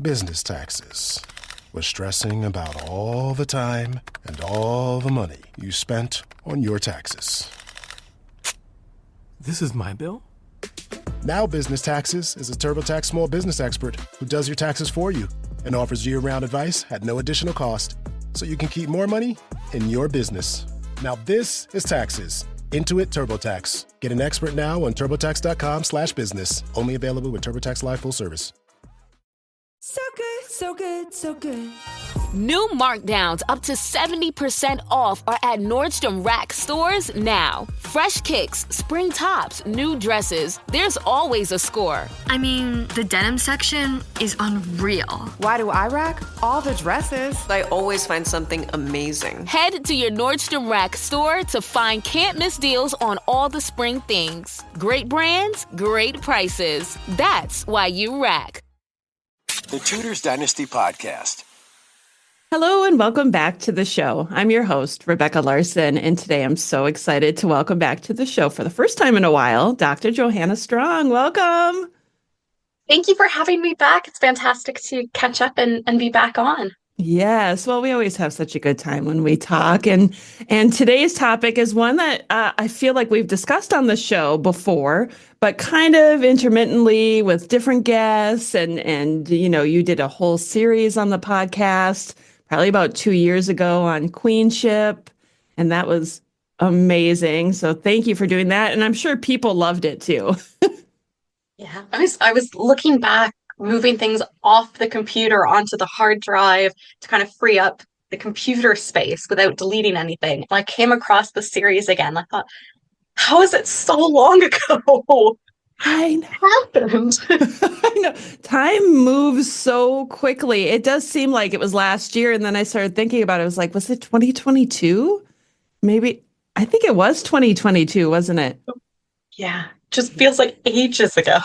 business taxes. Was stressing about all the time and all the money you spent on your taxes. This is my bill? Now Business Taxes is a TurboTax small business expert who does your taxes for you and offers year-round advice at no additional cost, so you can keep more money in your business. Now this is taxes. Intuit TurboTax. Get an expert now on turbotax.com/business. Only available with TurboTax Live full service. So good, so good, so good. New markdowns up to 70% off are at Nordstrom Rack stores now. Fresh kicks, spring tops, new dresses. There's always a score. I mean, the denim section is unreal. Why do I rack? All the dresses. I always find something amazing. Head to your Nordstrom Rack store to find can't-miss deals on all the spring things. Great brands, great prices. That's why you rack. The Tudors Dynasty Podcast. Hello and welcome back to the show. I'm your host, Rebecca Larson, and today I'm so excited to welcome back to the show for the first time in a while, Dr. Johanna Strong. Welcome. Thank you for having me back. It's fantastic to catch up and be back on. Yes, well, we always have such a good time when we talk, and today's topic is one that I feel like we've discussed on the show before, but kind of intermittently with different guests, and you know, you did a whole series on the podcast probably about 2 years ago on queenship, and that was amazing. So thank you for doing that, and I'm sure people loved it too. Yeah, I was looking back, moving things off the computer onto the hard drive to kind of free up the computer space without deleting anything. And I came across the series again. I thought, how is it so long ago? I know. Happened. I know. Time moves so quickly. It does seem like it was last year. And then I started thinking about it. I was like, was it 2022? Maybe. I think it was 2022, wasn't it? Yeah. Just feels like ages ago.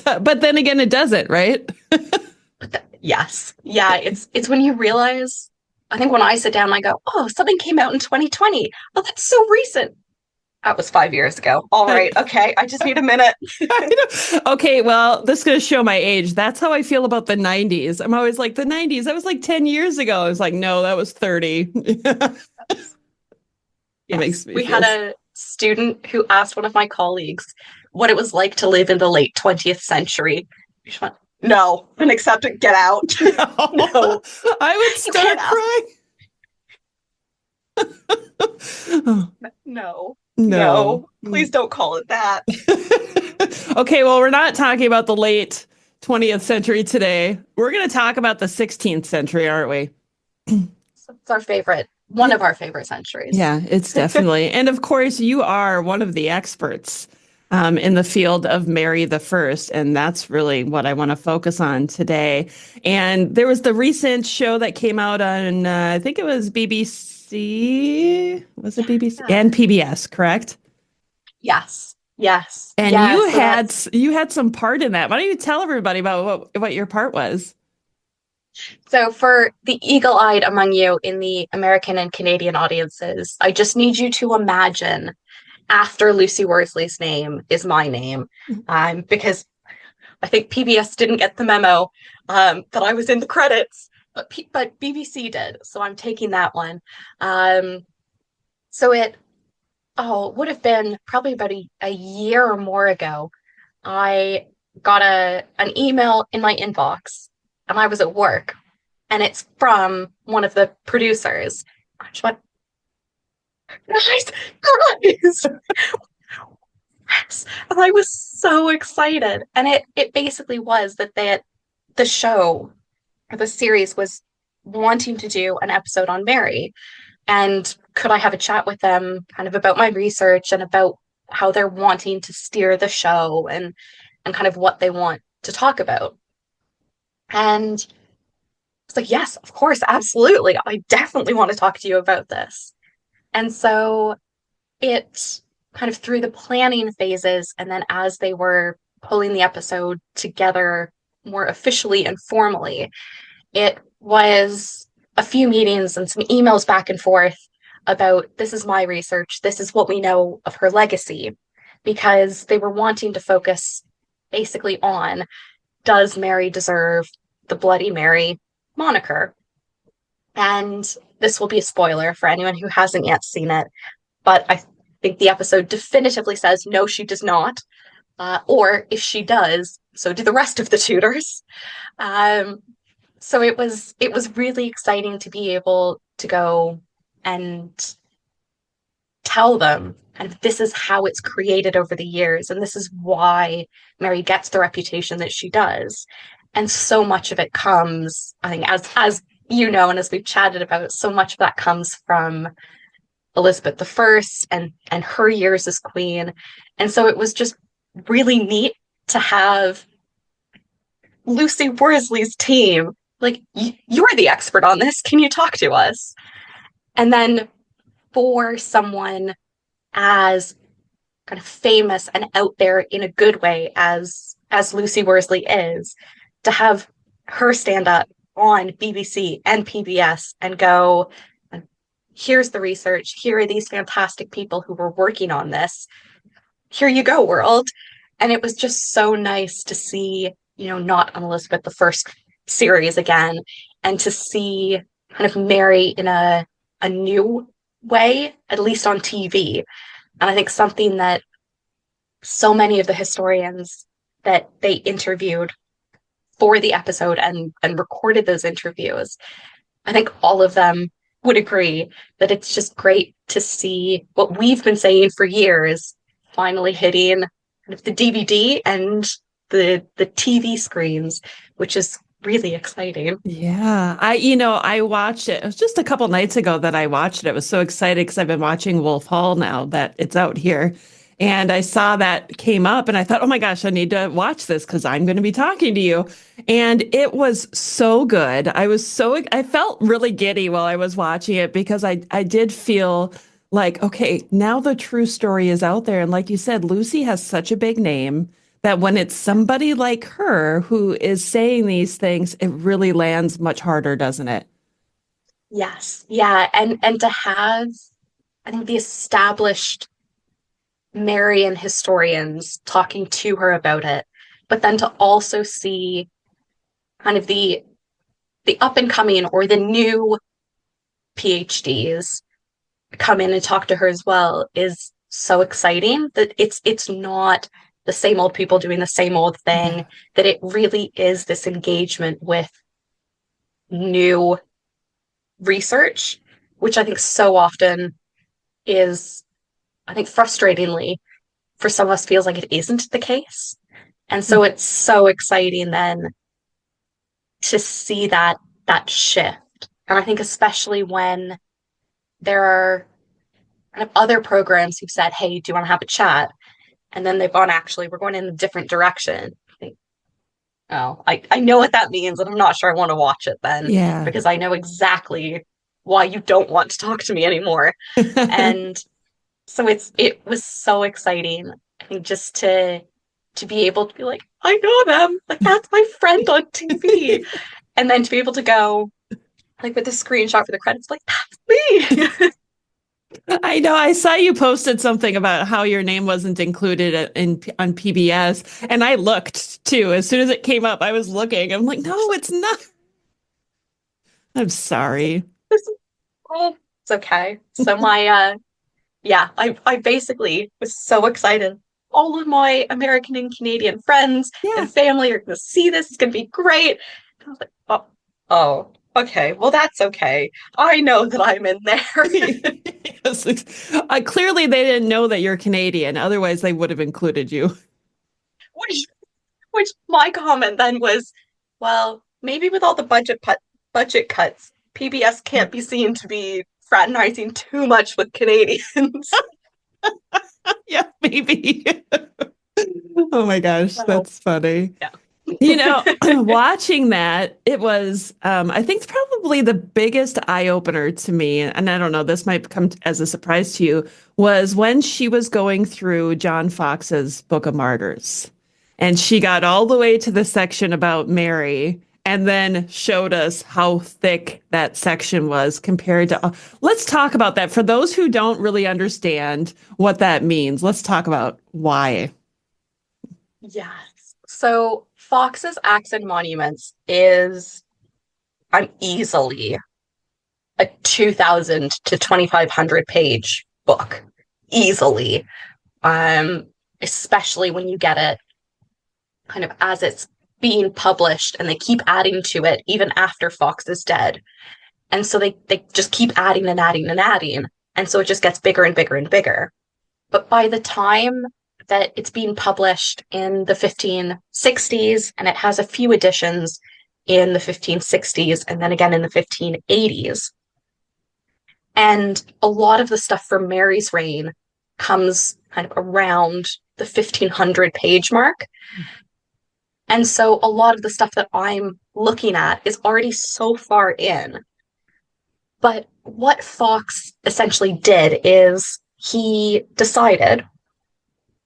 But then again, it doesn't, right? Yes. Yeah. It's when you realize, I think when I sit down, I go, oh, something came out in 2020. Oh, that's so recent. That was 5 years ago. All right. Okay. I just need a minute. Okay. Well, this is going to show my age. That's how I feel about the 90s. I'm always like, the 90s, that was like 10 years ago. I was like, no, that was 30. It makes me We had a student who asked one of my colleagues what it was like to live in the late 20th century. She went, no, unaccepted, get out. No. I would start crying. No, please don't call it that. Okay, well, we're not talking about the late 20th century today. We're going to talk about the 16th century, aren't we? It's our favorite. One of our favorite centuries. Yeah, it's definitely. And of course, you are one of the experts in the field of Mary the First. And that's really what I want to focus on today. And there was the recent show that came out on, I think it was BBC. Was it BBC? Yeah. And PBS, correct? Yes. And you had some part in that. Why don't you tell everybody about what your part was? So for the eagle-eyed among you in the American and Canadian audiences, I just need you to imagine after Lucy Worsley's name is my name, because I think PBS didn't get the memo that I was in the credits, but BBC did. So I'm taking that one. So it would have been probably about a year or more ago. I got an email in my inbox. And I was at work, and it's from one of the producers. I just went, guys. Yes. And I was so excited. And it basically was that the show or the series was wanting to do an episode on Mary. And could I have a chat with them kind of about my research and about how they're wanting to steer the show and kind of what they want to talk about. And it's like, yes, of course, absolutely. I definitely want to talk to you about this. And so it kind of through the planning phases, and then as they were pulling the episode together more officially and formally, it was a few meetings and some emails back and forth about, this is my research, this is what we know of her legacy, because they were wanting to focus basically on, does Mary deserve the Bloody Mary moniker. And this will be a spoiler for anyone who hasn't yet seen it, but I think the episode definitively says no, she does not. Or if she does, so do the rest of the tutors. So it was really exciting to be able to go and tell them kind of this is how it's created over the years, and this is why Mary gets the reputation that she does. And so much of it comes, I think, as you know, and as we've chatted about, so much of that comes from Elizabeth I and her years as queen. And so it was just really neat to have Lucy Worsley's team, like, you're the expert on this. Can you talk to us? And then for someone as kind of famous and out there in a good way as Lucy Worsley is, to have her stand up on BBC and PBS and go, here's the research, here are these fantastic people who were working on this, here you go, world. And it was just so nice to see, not on Elizabeth I series again, and to see kind of Mary in a new way, at least on TV. And I think something that so many of the historians that they interviewed for the episode and recorded those interviews, I think all of them would agree that it's just great to see what we've been saying for years finally hitting kind of the DVD and the TV screens, which is really exciting. Yeah. I watched it. It was just a couple nights ago that I watched it. I was so excited because I've been watching Wolf Hall now that it's out here. And I saw that came up and I thought, oh my gosh, I need to watch this because I'm going to be talking to you. And it was so good. I felt really giddy while I was watching it because I did feel like, okay, now the true story is out there. And like you said, Lucy has such a big name that when it's somebody like her who is saying these things, it really lands much harder, doesn't it? Yes. Yeah. And to have, I think, the established Marian historians talking to her about it, but then to also see kind of the up and coming or the new PhDs come in and talk to her as well is so exciting, that it's not the same old people doing the same old thing, that it really is this engagement with new research, which I think so often is, I think frustratingly for some of us, feels like it isn't the case. And so it's so exciting then to see that shift. And I think especially when there are kind of other programs who've said, hey, do you want to have a chat? And then they've gone, actually, we're going in a different direction. I think, oh, I know what that means, and I'm not sure I want to watch it then. Yeah. Because I know exactly why you don't want to talk to me anymore. And so it was so exciting, I think, just to be able to be like, I know them, like, that's my friend on TV. And then to be able to go, like, with the screenshot for the credits, like, that's me. I know. I saw you posted something about how your name wasn't included on PBS, and I looked too. As soon as it came up, I was looking. I'm like, no, it's not. I'm sorry. Oh, it's okay. So my I basically was so excited. All of my American and Canadian friends and family are going to see this. It's going to be great. And I was like, oh, okay. Well, that's okay. I know that I'm in there. Yes. Clearly, they didn't know that you're Canadian. Otherwise, they would have included you. Which my comment then was, well, maybe with all the budget cuts, PBS can't be seen to be fraternizing too much with Canadians. Yeah, maybe. Oh my gosh, that's funny. Yeah. Watching that, it was, I think, probably the biggest eye opener to me, and I don't know, this might come as a surprise to you, was when she was going through John Fox's Book of Martyrs. And she got all the way to the section about Mary and then showed us how thick that section was compared to. Let's talk about that. For those who don't really understand what that means, let's talk about why. Yes. So Fox's Acts and Monuments is easily a 2,000 to 2,500 page book. Easily. Especially when you get it kind of as it's being published, and they keep adding to it even after Fox is dead. And so they just keep adding and adding and adding. And so it just gets bigger and bigger and bigger. But by the time that it's being published in the 1560s, and it has a few editions in the 1560s and then again in the 1580s, and a lot of the stuff from Mary's reign comes kind of around the 1,500 page mark. And so a lot of the stuff that I'm looking at is already so far in. But what Fox essentially did is he decided,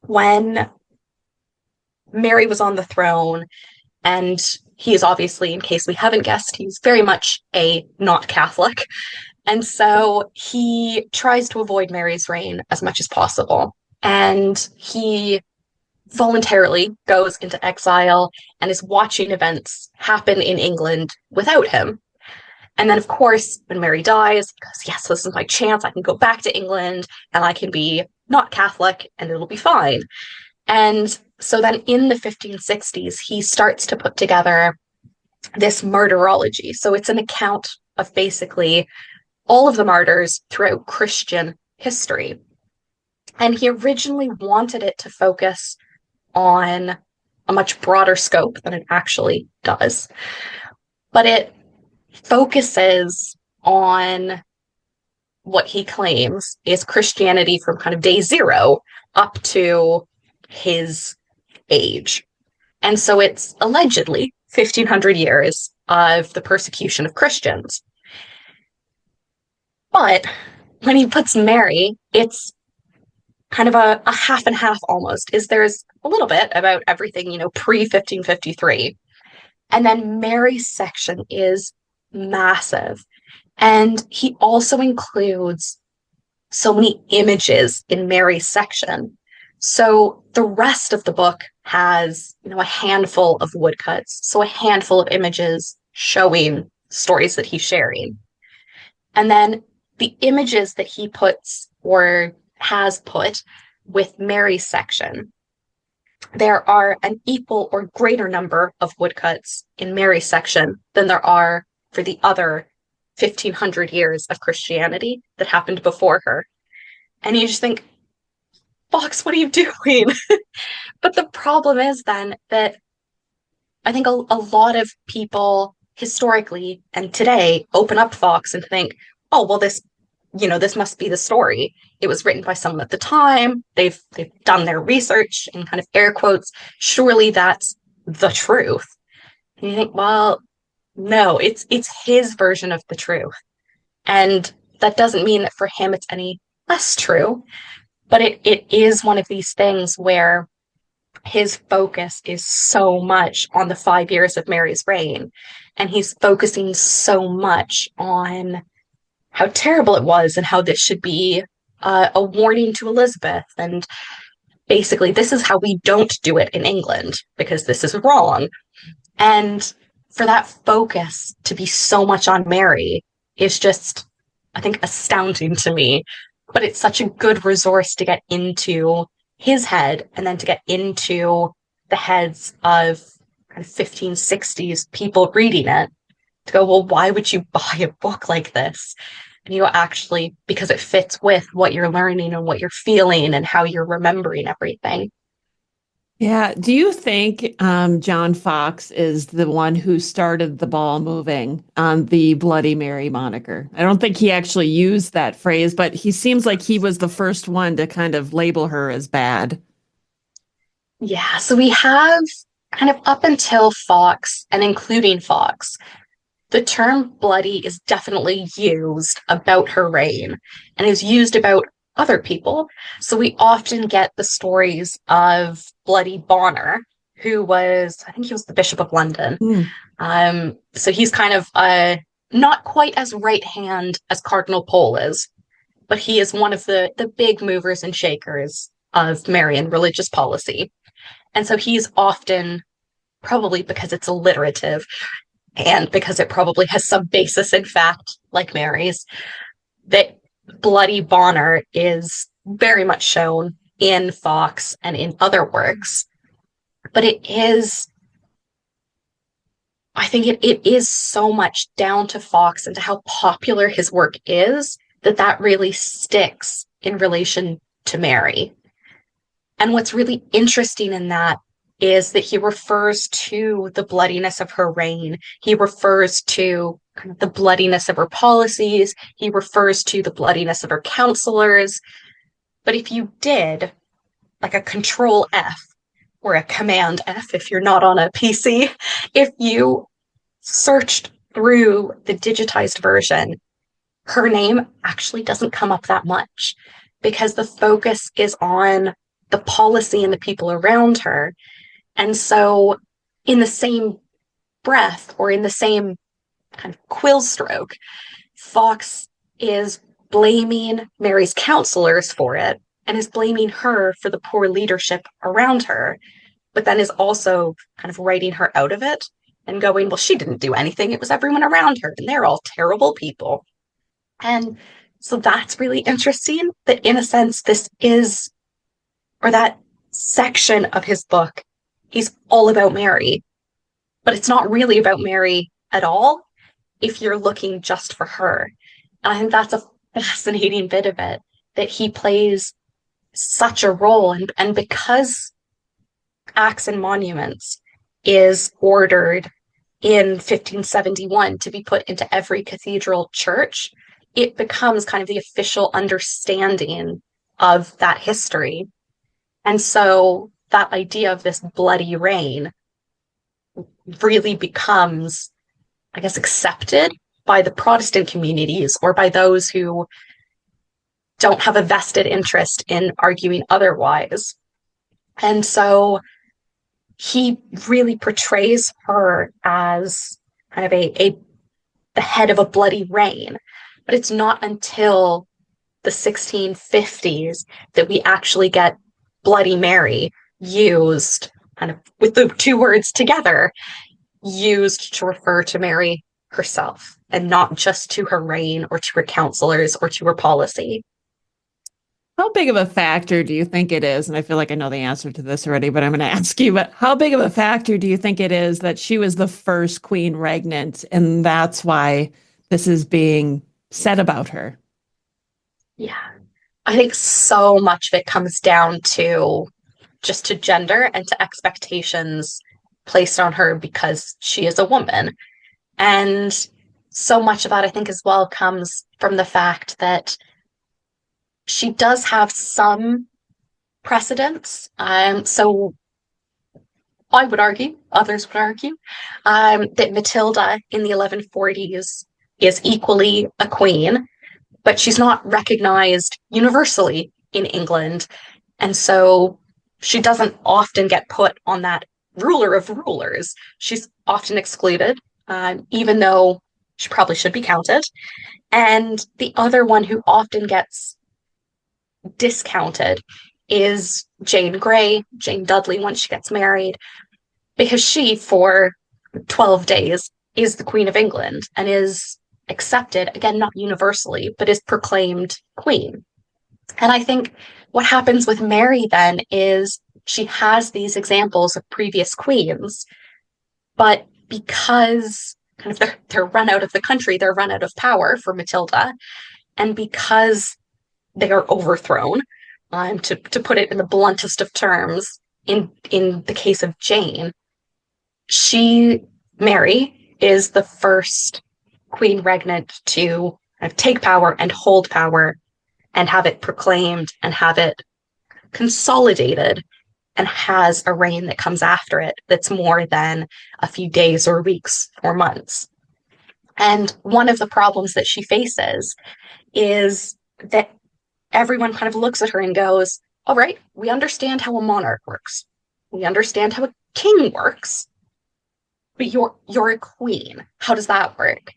when Mary was on the throne, and he is obviously, in case we haven't guessed, he's very much a not Catholic. And so he tries to avoid Mary's reign as much as possible. And he voluntarily goes into exile and is watching events happen in England without him. And then, of course, when Mary dies, he goes, yes, this is my chance. I can go back to England and I can be not Catholic and it'll be fine. And so then in the 1560s, he starts to put together this martyrology. So it's an account of basically all of the martyrs throughout Christian history. And he originally wanted it to focus on a much broader scope than it actually does. But it focuses on what he claims is Christianity from kind of day zero up to his age. And so it's allegedly 1,500 years of the persecution of Christians. But when he puts Mary, it's kind of a half and half almost. There's a little bit about everything, pre-1553. And then Mary's section is massive. And he also includes so many images in Mary's section. So the rest of the book has, a handful of woodcuts. So a handful of images showing stories that he's sharing. And then the images that he puts or has put with Mary's section, there are an equal or greater number of woodcuts in Mary's section than there are for the other 1,500 years of Christianity that happened before her. And you just think, Fox, what are you doing? But the problem is then that I think a lot of people historically and today open up Fox and think, oh, well, this must be the story. It was written by someone at the time. They've done their research in kind of air quotes. Surely that's the truth. And you think, well, no, it's his version of the truth. And that doesn't mean that for him it's any less true. But it is one of these things where his focus is so much on the 5 years of Mary's reign. And he's focusing so much on how terrible it was and how this should be a warning to Elizabeth. And basically, this is how we don't do it in England because this is wrong. And for that focus to be so much on Mary is just, I think, astounding to me. But it's such a good resource to get into his head and then to get into the heads of kind of 1560s people reading it to go, well, why would you buy a book like this? And actually, because it fits with what you're learning and what you're feeling and how you're remembering everything. Yeah. Do you think John Fox is the one who started the ball moving on the Bloody Mary moniker? I don't think he actually used that phrase, but he seems like he was the first one to kind of label her as bad. Yeah. So we have kind of up until Fox and including Fox, the term bloody is definitely used about her reign and is used about other people. So we often get the stories of Bloody Bonner, who was, I think he was the Bishop of London. So he's kind of not quite as right hand as Cardinal Pole is, but he is one of the big movers and shakers of Marian religious policy. And so he's often probably because it's alliterative and because it probably has some basis in fact, like Mary's, that Bloody Bonner is very much shown in Fox and in other works. But I think it is so much down to Fox and to how popular his work is that really sticks in relation to Mary. And what's really interesting in that is that he refers to the bloodiness of her reign. He refers to kind of the bloodiness of her policies. He refers to the bloodiness of her counselors. But if you did like a Control F or a Command F, if you're not on a PC, if you searched through the digitized version, her name actually doesn't come up that much because the focus is on the policy and the people around her. And so in the same breath or in the same kind of quill stroke, Fox is blaming Mary's counselors for it and is blaming her for the poor leadership around her, but then is also kind of writing her out of it and going, well, she didn't do anything. It was everyone around her, and they're all terrible people. And so that's really interesting that in a sense, this is, or that section of his book is all about Mary, but it's not really about Mary at all if you're looking just for her. And I think that's a fascinating bit of it, that he plays such a role. And because Acts and Monuments is ordered in 1571 to be put into every cathedral church, it becomes kind of the official understanding of that history. And so that idea of this bloody reign really becomes, I guess, accepted by the Protestant communities or by those who don't have a vested interest in arguing otherwise. And so he really portrays her as kind of the head of a bloody reign. But it's not until the 1650s that we actually get Bloody Mary used kind of with the two words together, used to refer to Mary herself and not just to her reign or to her counselors or to her policy. How big of a factor do you think it is? And I feel like I know the answer to this already, but I'm going to ask you, but how big of a factor do you think it is that she was the first queen regnant and that's why this is being said about her? Yeah, I think so much of it comes down to just to gender and to expectations placed on her because she is a woman. And so much of that, I think, as well comes from the fact that she does have some precedents. So I would argue, others would argue, that Matilda in the 1140s is equally a queen, but she's not recognized universally in England. And so she doesn't often get put on that ruler of rulers. She's often excluded, even though she probably should be counted. And the other one who often gets discounted is Jane Grey, Jane Dudley, once she gets married, because she, for 12 days, is the Queen of England and is accepted, again, not universally, but is proclaimed queen. And I think what happens with Mary then is she has these examples of previous queens, but because kind of they're run out of the country, they're run out of power for Matilda, and because they are overthrown, to put it in the bluntest of terms, in the case of Jane, Mary is the first queen regnant to kind of take power and hold power and have it proclaimed and have it consolidated and has a reign that comes after it that's more than a few days or weeks or months. And one of the problems that she faces is that everyone kind of looks at her and goes, all right, we understand how a monarch works. We understand how a king works, but you're a queen. How does that work?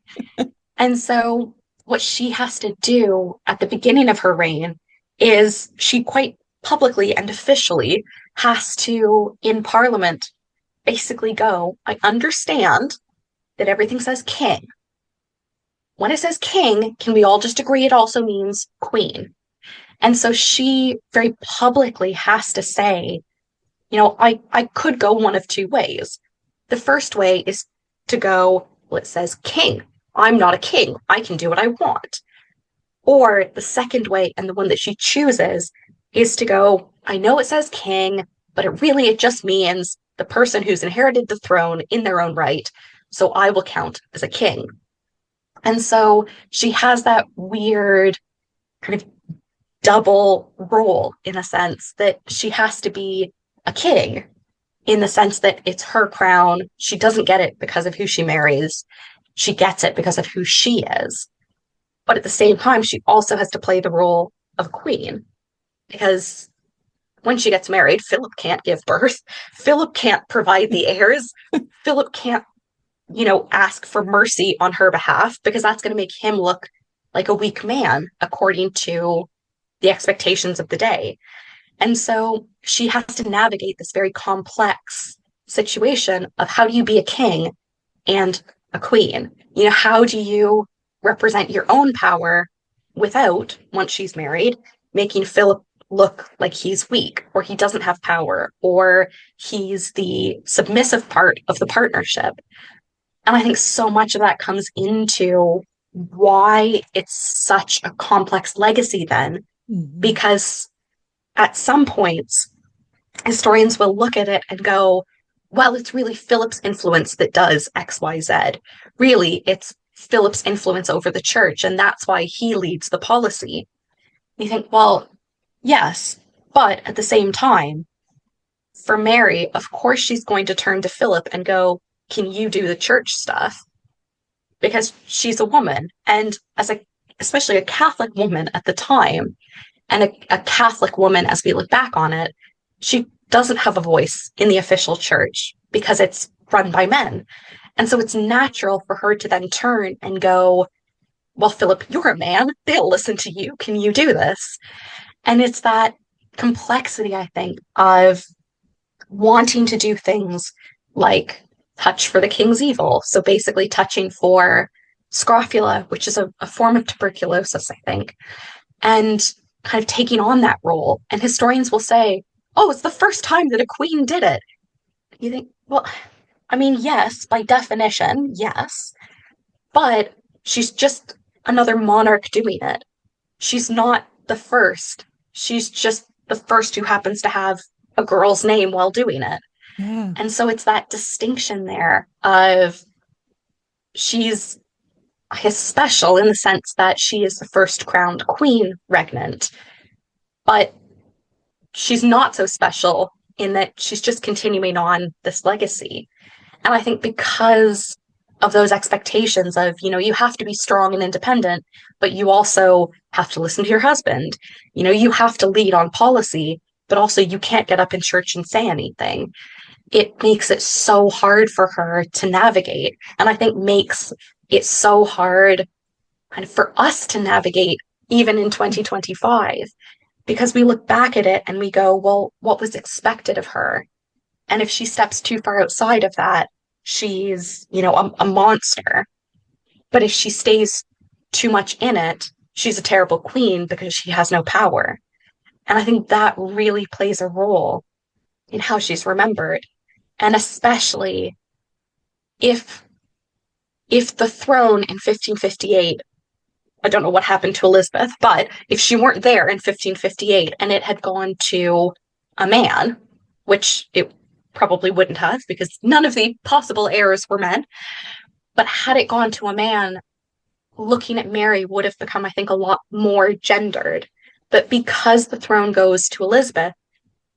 And so what she has to do at the beginning of her reign is she quite publicly and officially has to, in Parliament, basically go, I understand that everything says king. When it says king, can we all just agree it also means queen? And so she very publicly has to say, I could go one of two ways. The first way is to go, well, it says king. I'm not a king. I can do what I want. Or the second way, and the one that she chooses, is to go, I know it says king, but it just means the person who's inherited the throne in their own right. So I will count as a king. And so she has that weird kind of double role in a sense that she has to be a king in the sense that it's her crown. She doesn't get it because of who she marries. She gets it because of who she is. But at the same time, she also has to play the role of a queen because when she gets married, Philip can't give birth. Philip can't provide the heirs. Philip can't, ask for mercy on her behalf because that's going to make him look like a weak man according to the expectations of the day. And so she has to navigate this very complex situation of how do you be a king and a queen? How do you represent your own power without, once she's married, making Philip look like he's weak or he doesn't have power or he's the submissive part of the partnership? And I think so much of that comes into why it's such a complex legacy then, because at some points, historians will look at it and go, well, it's really Philip's influence that does X, Y, Z. Really, it's Philip's influence over the church, and that's why he leads the policy. You think, well, yes, but at the same time, for Mary, of course she's going to turn to Philip and go, can you do the church stuff? Because she's a woman, and especially a Catholic woman at the time, and a Catholic woman, as we look back on it, she doesn't have a voice in the official church because it's run by men. And so it's natural for her to then turn and go, well, Philip, you're a man. They'll listen to you. Can you do this? And it's that complexity, I think, of wanting to do things like touch for the king's evil. So basically touching for scrofula, which is a form of tuberculosis, I think, and kind of taking on that role. And historians will say, oh, it's the first time that a queen did it. You think, well, I mean, yes, by definition, yes, but she's just another monarch doing it. She's not the first. She's just the first who happens to have a girl's name while doing it. Yeah. And so it's that distinction there of she's special in the sense that she is the first crowned queen regnant, but she's not so special in that she's just continuing on this legacy. And I think because of those expectations of, you have to be strong and independent, but you also have to listen to your husband. You have to lead on policy, but also you can't get up in church and say anything. It makes it so hard for her to navigate. And I think makes it so hard kind of for us to navigate even in 2025, because we look back at it and we go, well, what was expected of her? And if she steps too far outside of that, she's, a monster. But if she stays too much in it, she's a terrible queen because she has no power. And I think that really plays a role in how she's remembered. And especially if the throne in 1558, I don't know what happened to Elizabeth, but if she weren't there in 1558 and it had gone to a man, which it probably wouldn't have because none of the possible heirs were men, but had it gone to a man, looking at Mary would have become, I think, a lot more gendered. But because the throne goes to Elizabeth,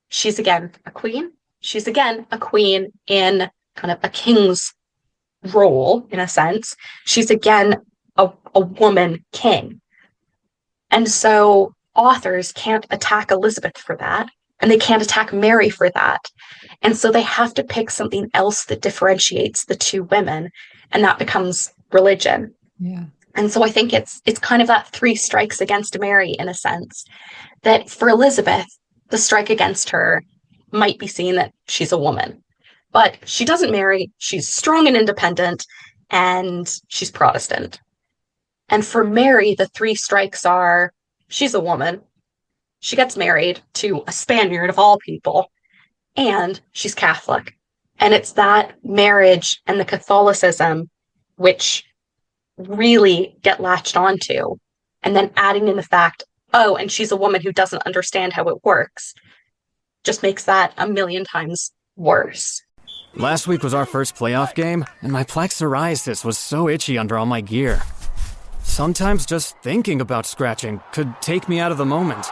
she's again a queen. She's again a queen in kind of a king's role, in a sense. She's again a woman king. And so authors can't attack Elizabeth for that, and they can't attack Mary for that. And so they have to pick something else that differentiates the two women, and that becomes religion. Yeah. And so I think it's kind of that three strikes against Mary, in a sense, that for Elizabeth, the strike against her might be seen that she's a woman. But she doesn't marry. She's strong and independent, and she's Protestant. And for Mary, the three strikes are she's a woman, she gets married to a Spaniard of all people, and she's Catholic. And it's that marriage and the Catholicism which really get latched onto. And then adding in the fact, oh, and she's a woman who doesn't understand how it works, just makes that a million times worse. Last week was our first playoff game, and my plaque psoriasis was so itchy under all my gear. Sometimes just thinking about scratching could take me out of the moment.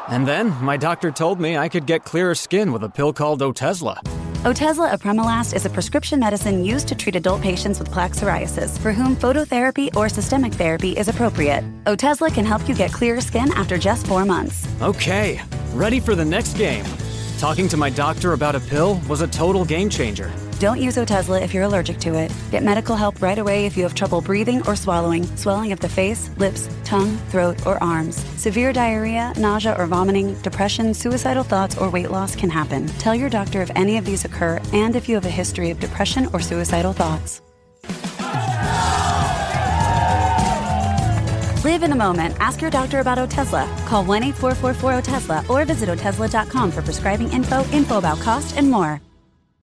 And then my doctor told me I could get clearer skin with a pill called Otezla. Otezla apremilast is a prescription medicine used to treat adult patients with plaque psoriasis for whom phototherapy or systemic therapy is appropriate. Otezla can help you get clearer skin after just 4 months. Okay, ready for the next game. Talking to my doctor about a pill was a total game changer. Don't use Otezla if you're allergic to it. Get medical help right away if you have trouble breathing or swallowing, swelling of the face, lips, tongue, throat, or arms. Severe diarrhea, nausea or vomiting, depression, suicidal thoughts, or weight loss can happen. Tell your doctor if any of these occur and if you have a history of depression or suicidal thoughts. Live in a moment. Ask your doctor about Otezla. Call 1-844-4-OTEZLA or visit Otezla.com for prescribing info about cost, and more.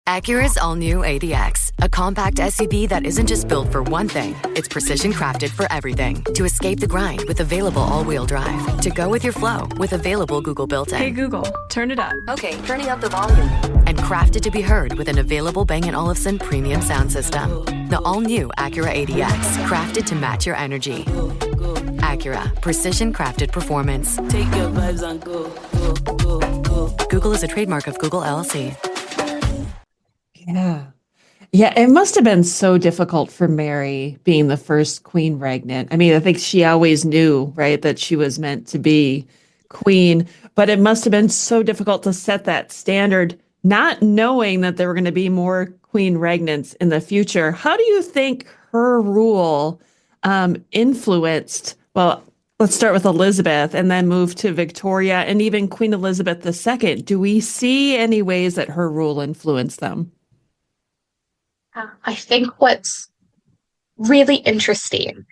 Acura's all-new ADX, a compact SUV that isn't just built for one thing, it's precision-crafted for everything. To escape the grind with available all-wheel drive. To go with your flow with available Google built-in. Hey Google, turn it up. Okay, turning up the volume. And crafted to be heard with an available Bang & Olufsen premium sound system. The all-new Acura ADX, crafted to match your energy. Acura, precision-crafted performance. Take your vibes and go, go, go, go. Google is a trademark of Google LLC. Yeah. Yeah, it must have been so difficult for Mary being the first queen regnant. I mean, I think she always knew, right, that she was meant to be queen, but it must have been so difficult to set that standard, not knowing that there were going to be more queen regnants in the future. How do you think her rule influenced, well, let's start with Elizabeth and then move to Victoria and even Queen Elizabeth II. Do we see any ways that her rule influenced them? I think what's really interesting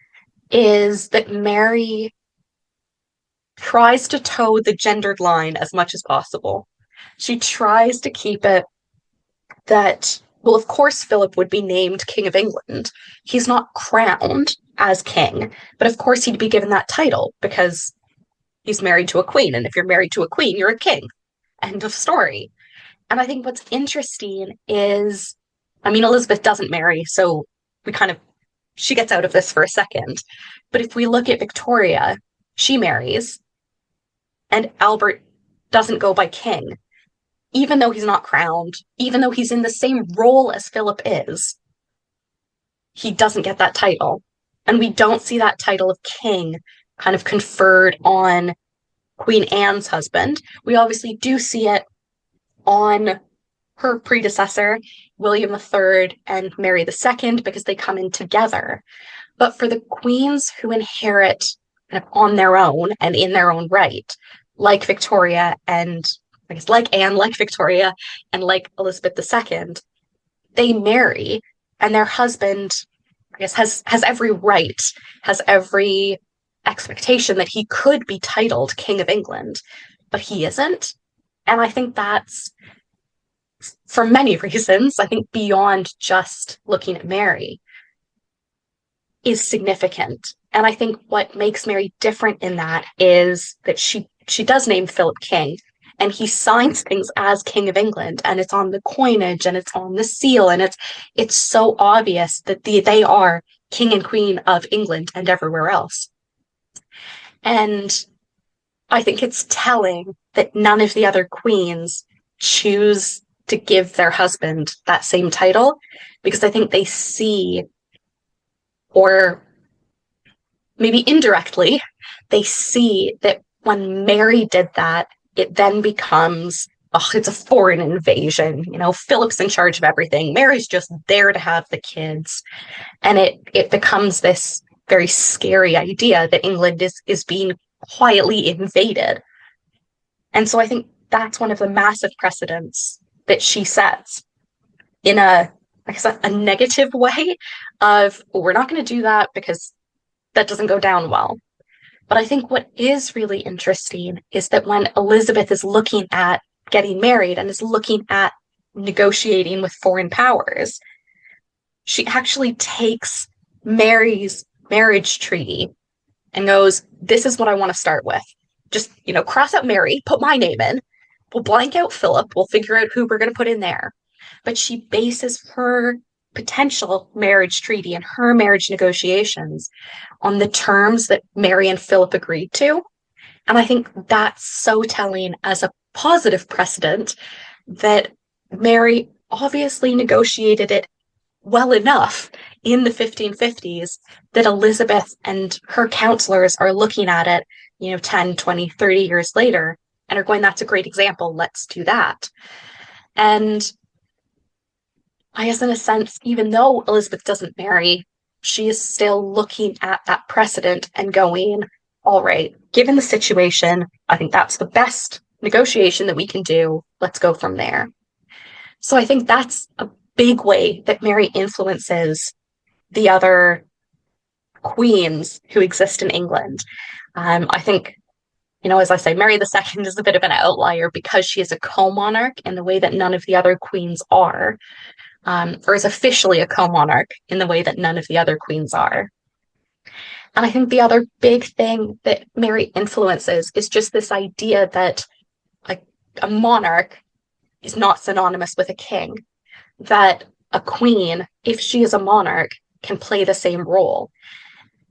is that Mary tries to toe the gendered line as much as possible. She tries to keep it that, well, of course, Philip would be named King of England. He's not crowned as king, but of course he'd be given that title because he's married to a queen. And if you're married to a queen, you're a king. End of story. And I think what's interesting is, I mean, Elizabeth doesn't marry, so she gets out of this for a second. But if we look at Victoria, she marries, and Albert doesn't go by king. Even though he's not crowned, even though he's in the same role as Philip is, he doesn't get that title. And we don't see that title of king kind of conferred on Queen Anne's husband. We obviously do see it on her predecessor, William III and Mary II, because they come in together. But for the queens who inherit kind of on their own and in their own right, like Victoria and I guess like Anne, like Victoria, and like Elizabeth II, they marry, and their husband, I guess, has every right, has every expectation that he could be titled King of England, but he isn't. And I think that's, for many reasons, I think beyond just looking at Mary, is significant. And I think what makes Mary different in that is that she does name Philip king, and he signs things as King of England, and it's on the coinage, and it's on the seal, and it's so obvious that they are King and Queen of England and everywhere else. And I think it's telling that none of the other queens choose to give their husband that same title, because I think they see, or maybe indirectly, they see that when Mary did that, it then becomes, it's a foreign invasion. You know, Philip's in charge of everything. Mary's just there to have the kids. And it becomes this very scary idea that England is being quietly invaded. And so I think that's one of the massive precedents that she sets. in a, I guess, a negative way of, well, we're not going to do that because that doesn't go down well. But I think what is really interesting is that when Elizabeth is looking at getting married and is looking at negotiating with foreign powers, she actually takes Mary's marriage treaty and goes, this is what I want to start with. Just, cross out Mary, put my name in. We'll blank out Philip. We'll figure out who we're going to put in there. But she bases her potential marriage treaty and her marriage negotiations on the terms that Mary and Philip agreed to. And I think that's so telling as a positive precedent that Mary obviously negotiated it well enough in the 1550s that Elizabeth and her counselors are looking at it, 10, 20, 30 years later and are going, that's a great example. Let's do that. And I guess in a sense, even though Elizabeth doesn't marry, she is still looking at that precedent and going, all right, given the situation, I think that's the best negotiation that we can do. Let's go from there. So I think that's a big way that Mary influences the other queens who exist in England. I think, as I say, Mary II is a bit of an outlier because she is a co-monarch in the way that none of the other queens are, or is officially a co-monarch in the way that none of the other queens are. And I think the other big thing that Mary influences is just this idea that a monarch is not synonymous with a king, that a queen, if she is a monarch, can play the same role.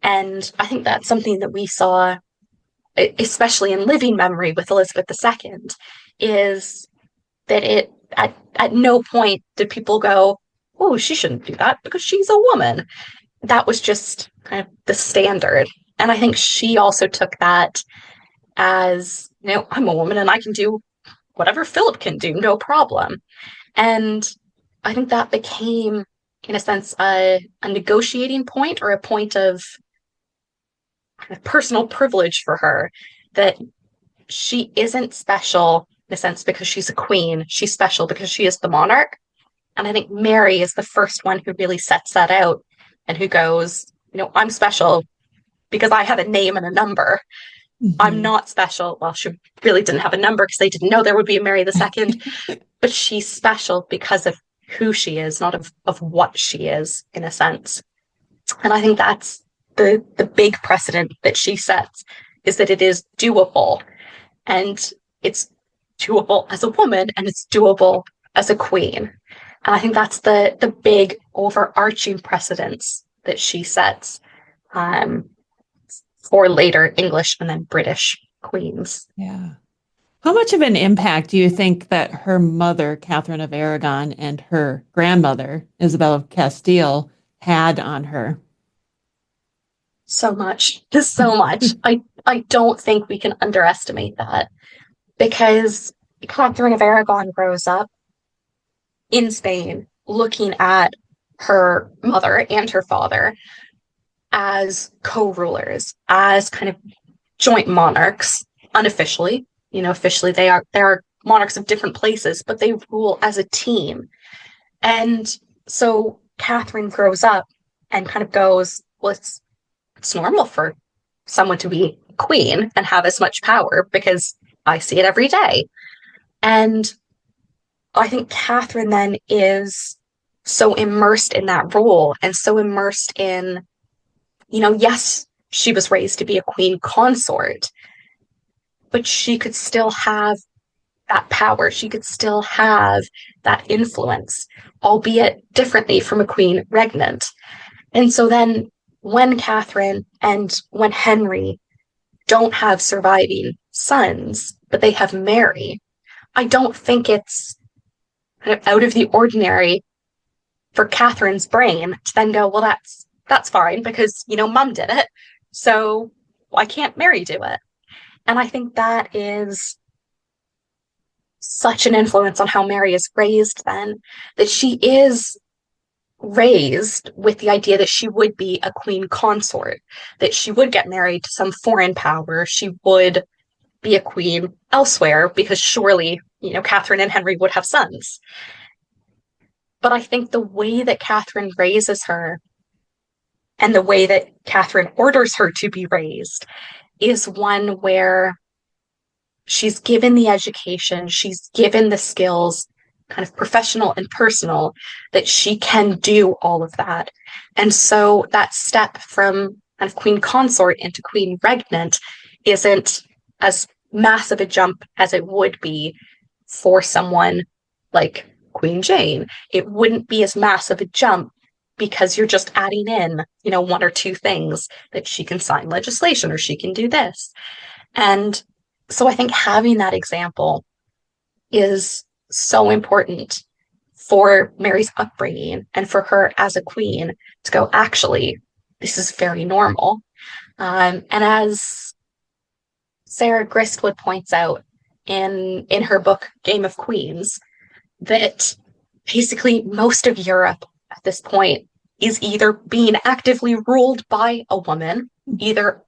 And I think that's something that we saw, especially in living memory with Elizabeth II, is that at no point did people go, oh, she shouldn't do that because she's a woman. That was just kind of the standard. And I think she also took that as, I'm a woman and I can do whatever Philip can do, no problem. And I think that became, in a sense, a negotiating point or a point of kind of personal privilege for her, that she isn't special in a sense because she's a queen. She's special because she is the monarch. And I think Mary is the first one who really sets that out and who goes, I'm special because I have a name and a number. Mm-hmm. I'm not special. Well, she really didn't have a number because they didn't know there would be a Mary II, but she's special because of who she is, not of what she is, in a sense. And I think that's the big precedent that she sets, is that it is doable. And it's doable as a woman and it's doable as a queen. And I think that's the big overarching precedence that she sets for later English and then British queens. Yeah. How much of an impact do you think that her mother, Catherine of Aragon, and her grandmother, Isabel of Castile, had on her? So much. Just so much. I don't think we can underestimate that, because Catherine of Aragon grows up in Spain looking at her mother and her father as co-rulers, as kind of joint monarchs, unofficially. Officially they are monarchs of different places, but they rule as a team. And so Catherine grows up and kind of goes, well, it's normal for someone to be queen and have as much power because I see it every day. And I think Catherine then is so immersed in that role and so immersed in, yes, she was raised to be a queen consort, but she could still have that power. She could still have that influence, albeit differently from a queen regnant. And so then when Catherine and when Henry don't have surviving sons, but they have Mary, I don't think it's kind of out of the ordinary for Catherine's brain to then go, well, that's fine because, mom did it, so why can't Mary do it? And I think that is such an influence on how Mary is raised then, that she is raised with the idea that she would be a queen consort, that she would get married to some foreign power, she would be a queen elsewhere, because surely, Catherine and Henry would have sons. But I think the way that Kateryn raises her and the way that Kateryn orders her to be raised is one where she's given the education, she's given the skills, kind of professional and personal, that she can do all of that. And so that step from kind of queen consort into queen regnant isn't as massive a jump as it would be for someone like Queen Jane. It wouldn't be as massive a jump because you're just adding in, one or two things that she can sign legislation or she can do this. And so I think having that example is so important for Mary's upbringing and for her as a queen to go, actually, this is very normal. And as Sarah Gristwood points out in her book, Game of Queens, that basically most of Europe at this point is either being actively ruled by a woman, either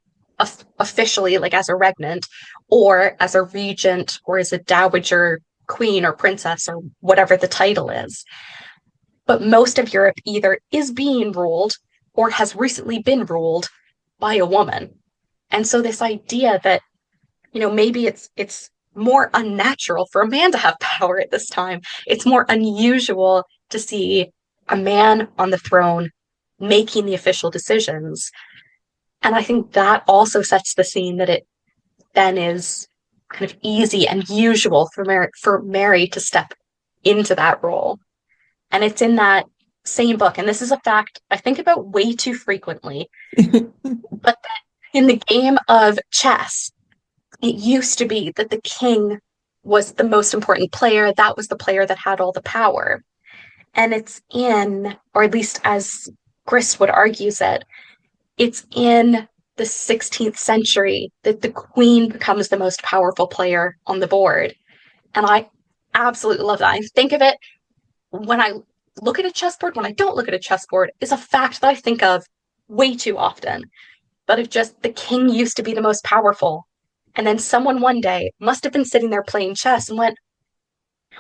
officially, like as a regnant, or as a regent, or as a dowager queen or princess, or whatever the title is. But most of Europe either is being ruled or has recently been ruled by a woman. And so this idea that, maybe it's more unnatural for a man to have power at this time. It's more unusual to see a man on the throne making the official decisions. And I think that also sets the scene that it then is kind of easy and usual for Mary to step into that role. And it's in that same book, and this is a fact I think about way too frequently, but that in the game of chess, it used to be that the king was the most important player. That was the player that had all the power. And it's in, or at least as Gristwood argues it, it's in the 16th century that the queen becomes the most powerful player on the board. And I absolutely love that. I think of it when I look at a chessboard, when I don't look at a chessboard, is a fact that I think of way too often. But it's just the king used to be the most powerful. And then someone one day must have been sitting there playing chess and went,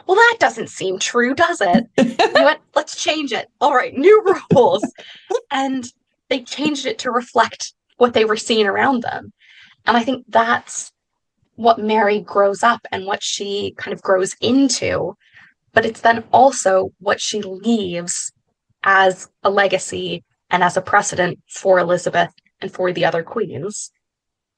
well, that doesn't seem true, does it? And I went, let's change it. All right, new rules. And they changed it to reflect what they were seeing around them. And I think that's what Mary grows up and what she kind of grows into. But it's then also what she leaves as a legacy and as a precedent for Elizabeth and for the other queens.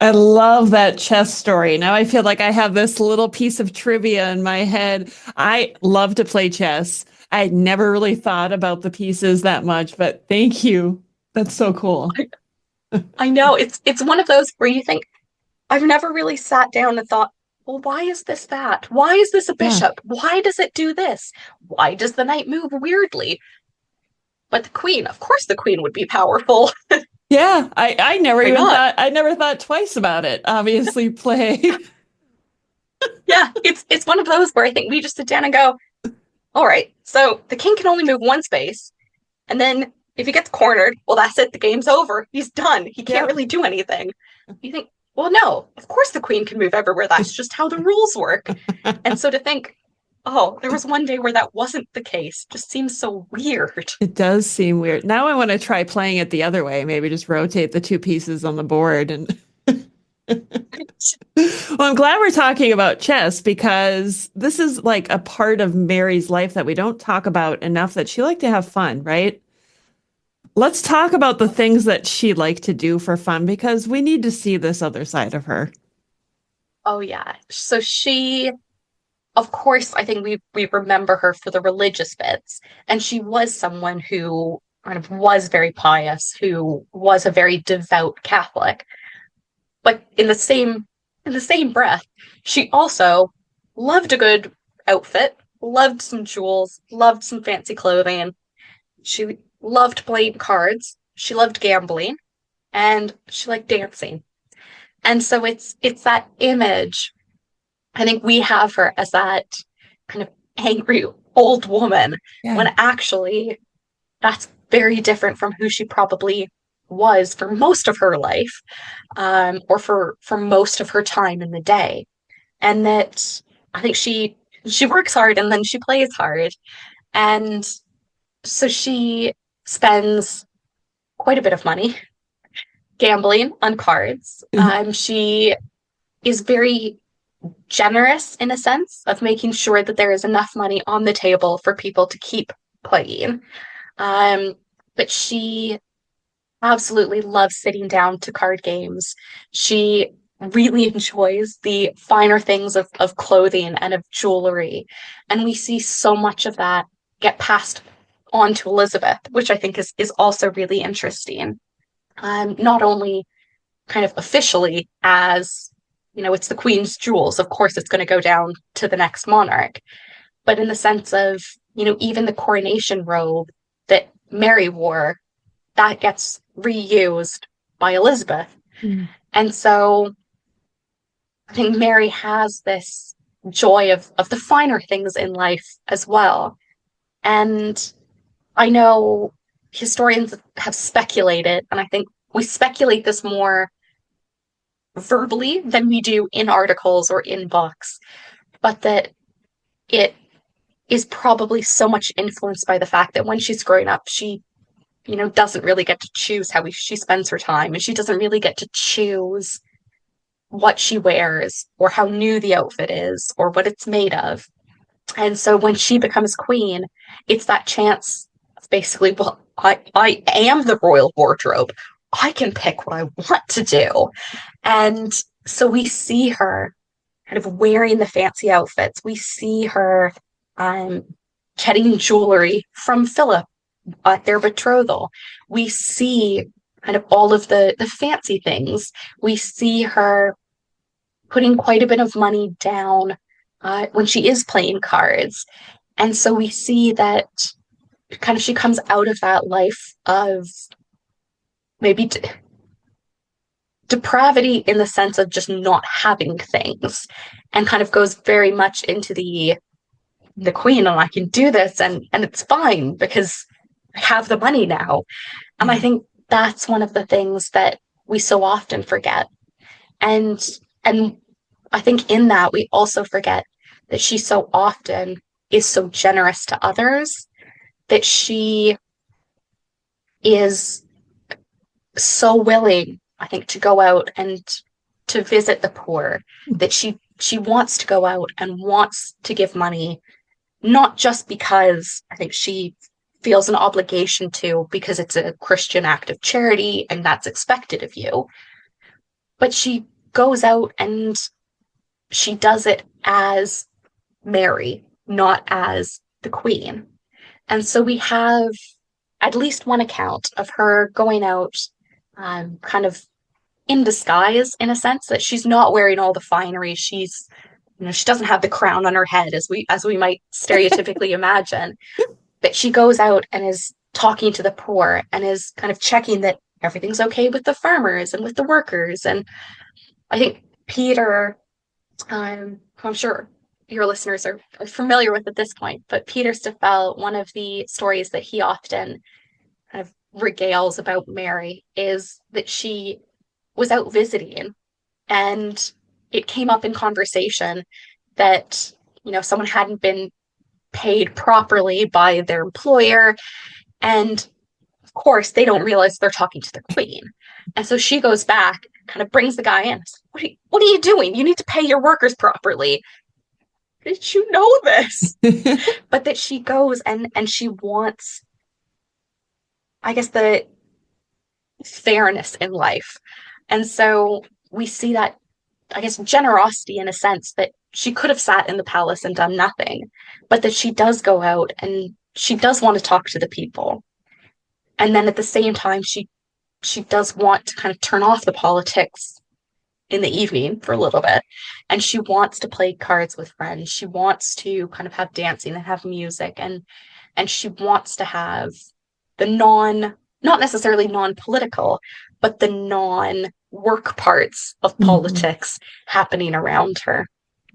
I love that chess story. Now I feel like I have this little piece of trivia in my head. I love to play chess. I never really thought about the pieces that much, but thank you. That's so cool. I know. It's one of those where you think, I've never really sat down and thought, well, why is this that? Why is this a bishop? Yeah. Why does it do this? Why does the knight move weirdly? But the queen, of course the queen would be powerful. Yeah, I never thought twice about it. Obviously, play. Yeah, it's one of those where I think we just sit down and go, all right, so the king can only move one space, and then if he gets cornered, well, that's it. The game's over. He's done. He can't really do anything. You think, well, no, of course the queen can move everywhere. That's just how the rules work. And so to think, oh, there was one day where that wasn't the case just seems so weird. It does seem weird. Now I want to try playing it the other way. Maybe just rotate the two pieces on the board. And well, I'm glad we're talking about chess because this is like a part of Mary's life that we don't talk about enough, that she liked to have fun, right? Let's talk about the things that she liked to do for fun, because we need to see this other side of her. Oh, yeah. So she... Of course, I think we remember her for the religious bits. And she was someone who kind of was very pious, who was a very devout Catholic. But in the same breath, she also loved a good outfit, loved some jewels, loved some fancy clothing. She loved playing cards. She loved gambling, and she liked dancing. And so it's that image. I think we have her as that kind of angry old woman, when actually that's very different from who she probably was for most of her life, or for most of her time in the day. And that I think she works hard and then she plays hard. And So she spends quite a bit of money gambling on cards. She is very generous in a sense of making sure that there is enough money on the table for people to keep playing. But she absolutely loves sitting down to card games. She really enjoys the finer things of clothing and of jewelry. And we see so much of that get passed on to Elizabeth, which I think is also really interesting. Not only kind of officially as, it's the Queen's jewels, of course it's going to go down to the next monarch, but in the sense of, even the coronation robe that Mary wore, that gets reused by Elizabeth. Mm. And so I think Mary has this joy of the finer things in life as well. And I know historians have speculated, and I think we speculate this more verbally than we do in articles or in books, but that it is probably so much influenced by the fact that when she's growing up, she doesn't really get to choose how she spends her time, and she doesn't really get to choose what she wears or how new the outfit is or what it's made of. And so when she becomes queen, it's that chance of basically, well, I am the royal wardrobe. I can pick what I want to do. And so we see her kind of wearing the fancy outfits. We see her getting jewelry from Philip at their betrothal. We see kind of all of the fancy things. We see her putting quite a bit of money down when she is playing cards. And so we see that kind of she comes out of that life of maybe depravity in the sense of just not having things, and kind of goes very much into the queen, and I can do this, and it's fine because I have the money now. And I think that's one of the things that we so often forget. And I think in that we also forget that she so often is so generous to others, that she is so willing, I think, to go out and to visit the poor, that she wants to go out and wants to give money, not just because I think she feels an obligation to, because it's a Christian act of charity and that's expected of you, but she goes out and she does it as Mary, not as the queen. And so we have at least one account of her going out kind of in disguise, in a sense, that she's not wearing all the finery. She's, she doesn't have the crown on her head as we might stereotypically imagine. But she goes out and is talking to the poor and is kind of checking that everything's okay with the farmers and with the workers. And I think Peter, I'm sure your listeners are familiar with at this point, but Peter Stoffel, one of the stories that he often kind of regales about Mary is that she was out visiting, and it came up in conversation that, someone hadn't been paid properly by their employer. And of course, they don't realize they're talking to the queen. And so she goes back, kind of brings the guy in. What are you doing? You need to pay your workers properly. Did you know this? But that she goes and she wants, I guess, the fairness in life. And so we see that, I guess, generosity in a sense, that she could have sat in the palace and done nothing, but that she does go out and she does want to talk to the people. And then at the same time, she does want to kind of turn off the politics in the evening for a little bit. And she wants to play cards with friends. She wants to kind of have dancing and have music. And she wants to have the not necessarily non-political, but the non-work parts of politics happening around her.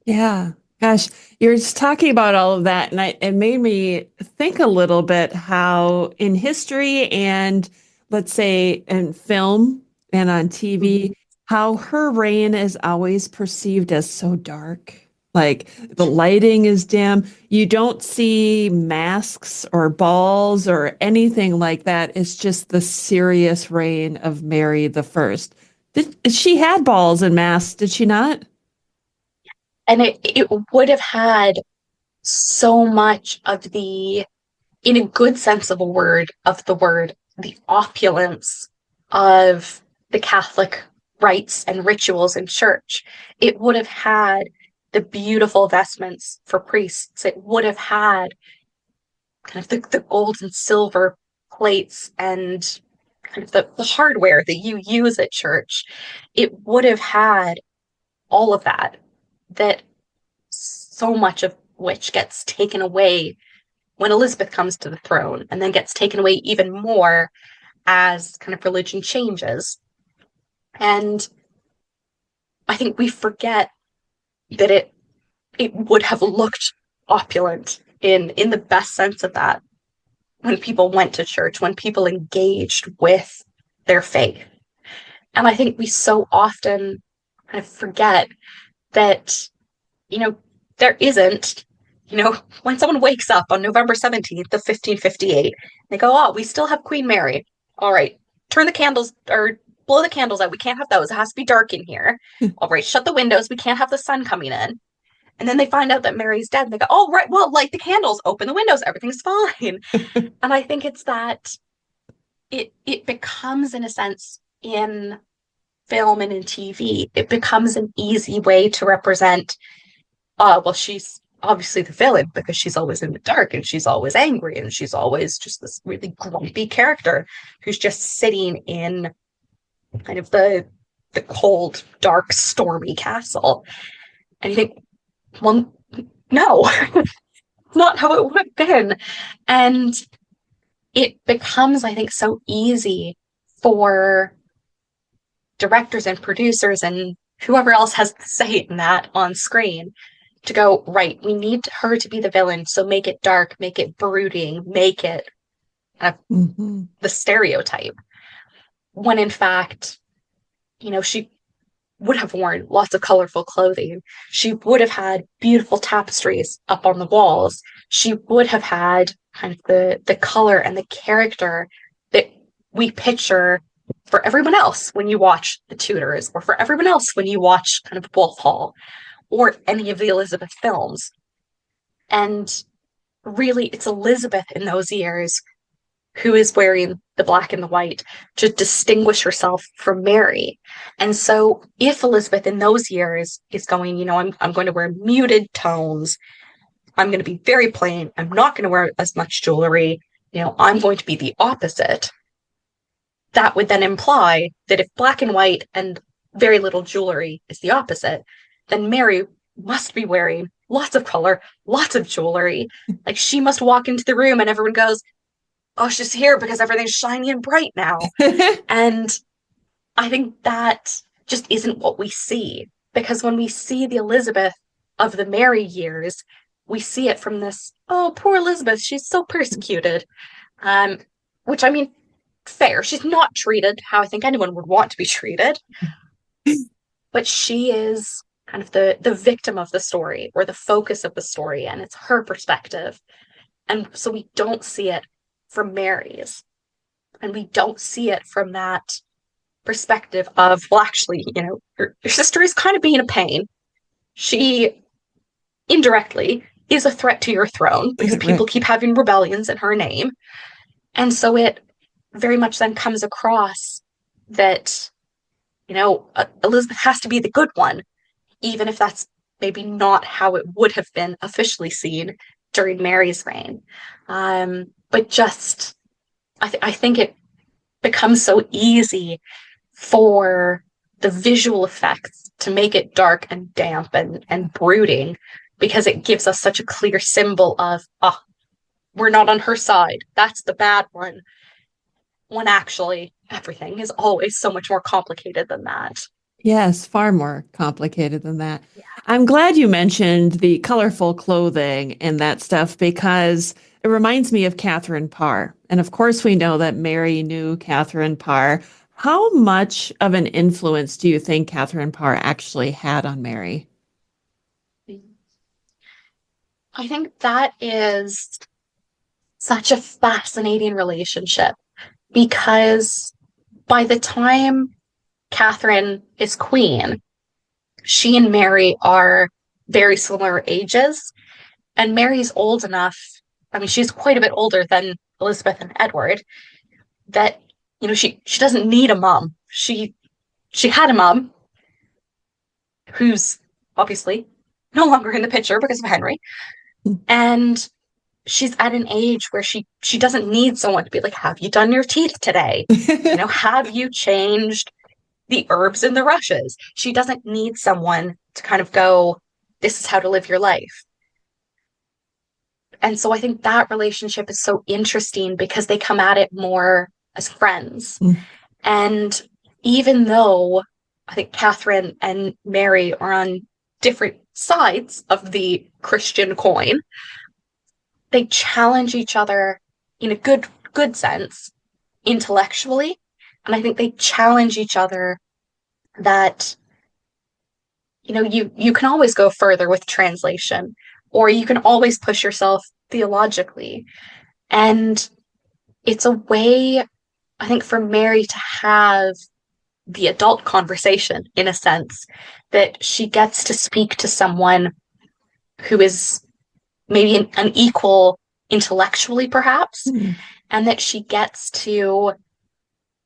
Yeah. Gosh, you're just talking about all of that, and it made me think a little bit how in history and, let's say, in film and on TV, how her reign is always perceived as so dark Like the lighting is dim. You don't see masks or balls or anything like that. It's just the serious reign of Mary the First. She had balls and masks, did she not? And it would have had so much of the, in a good sense of a word, of the word, the opulence of the Catholic rites and rituals in church. It would have had the beautiful vestments for priests. It would have had kind of the gold and silver plates and kind of the hardware that you use at church. It would have had all of that, that so much of which gets taken away when Elizabeth comes to the throne, and then gets taken away even more as kind of religion changes. And I think we forget that it would have looked opulent in the best sense of that when people went to church, when people engaged with their faith. And I think we so often kind of forget that, there isn't, when someone wakes up on November 17th of 1558, they go, oh, we still have Queen Mary. All right, turn the candles or blow the candles out. We can't have those. It has to be dark in here. All right, shut the windows. We can't have the sun coming in. And then they find out that Mary's dead. And they go, oh, right, well, light the candles, open the windows. Everything's fine. And I think it's that it becomes, in a sense, in film and in TV, it becomes an easy way to represent, well, she's obviously the villain because she's always in the dark and she's always angry and she's always just this really grumpy character who's just sitting in kind of the cold, dark, stormy castle. And you think, well, no, not how it would have been. And it becomes, I think, so easy for directors and producers and whoever else has to say in that on screen to go, right, we need her to be the villain, so make it dark, make it brooding, make it the stereotype. When in fact, she would have worn lots of colorful clothing. She would have had beautiful tapestries up on the walls. She would have had kind of the color and the character that we picture for everyone else when you watch The Tudors, or for everyone else when you watch kind of Wolf Hall or any of the Elizabeth films. And really, it's Elizabeth in those years who is wearing the black and the white to distinguish herself from Mary. And so if Elizabeth in those years is going, I'm going to wear muted tones, I'm going to be very plain, I'm not going to wear as much jewelry, I'm going to be the opposite, that would then imply that if black and white and very little jewelry is the opposite, then Mary must be wearing lots of color, lots of jewelry. Like she must walk into the room and everyone goes, oh, she's here because everything's shiny and bright now. And I think that just isn't what we see. Because when we see the Elizabeth of the Mary years, we see it from this, oh, poor Elizabeth, she's so persecuted. Which, I mean, fair. She's not treated how I think anyone would want to be treated. But she is kind of the victim of the story, or the focus of the story, and it's her perspective. And so we don't see it from Mary's, and we don't see it from that perspective of, well, actually, your sister is kind of being a pain. She indirectly is a threat to your throne because people keep having rebellions in her name. And so it very much then comes across that, Elizabeth has to be the good one, even if that's maybe not how it would have been officially seen during Mary's reign. But just, I think it becomes so easy for the visual effects to make it dark and damp and brooding, because it gives us such a clear symbol of, we're not on her side. That's the bad one. When actually everything is always so much more complicated than that. Yes, far more complicated than that. Yeah. I'm glad you mentioned the colorful clothing and that stuff, because it reminds me of Kateryn Parr. And of course, we know that Mary knew Kateryn Parr. How much of an influence do you think Kateryn Parr actually had on Mary? I think that is such a fascinating relationship because by the time Kateryn is queen, she and Mary are very similar ages. And Mary's old enough, I mean, she's quite a bit older than Elizabeth and Edward, that, she doesn't need a mom. She had a mom who's obviously no longer in the picture because of Henry. And she's at an age where she doesn't need someone to be like, have you done your teeth today? Have you changed the herbs in the rushes? She doesn't need someone to kind of go, this is how to live your life. And so I think that relationship is so interesting because they come at it more as friends. And even though I think Kateryn and Mary are on different sides of the Christian coin, they challenge each other in a good sense intellectually. And I think they challenge each other that, you can always go further with translation, or you can always push yourself theologically. And it's a way, I think, for Mary to have the adult conversation, in a sense, that she gets to speak to someone who is maybe an equal intellectually, perhaps, and that she gets to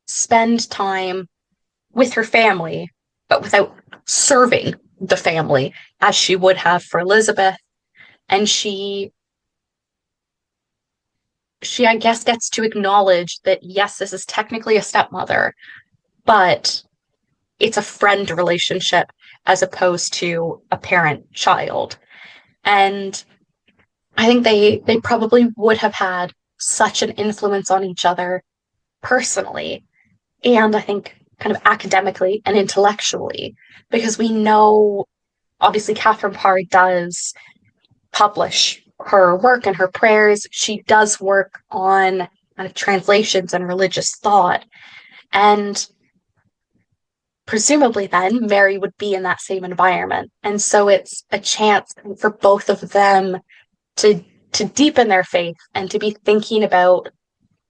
spend time with her family, but without serving the family as she would have for Elizabeth. And she, I guess, gets to acknowledge that, yes, this is technically a stepmother, but it's a friend relationship as opposed to a parent-child. And I think they probably would have had such an influence on each other personally, and I think kind of academically and intellectually, because we know, obviously, Kateryn Parr does publish her work and her prayers. She does work on kind of translations and religious thought. And presumably then Mary would be in that same environment. And so it's a chance for both of them to deepen their faith and to be thinking about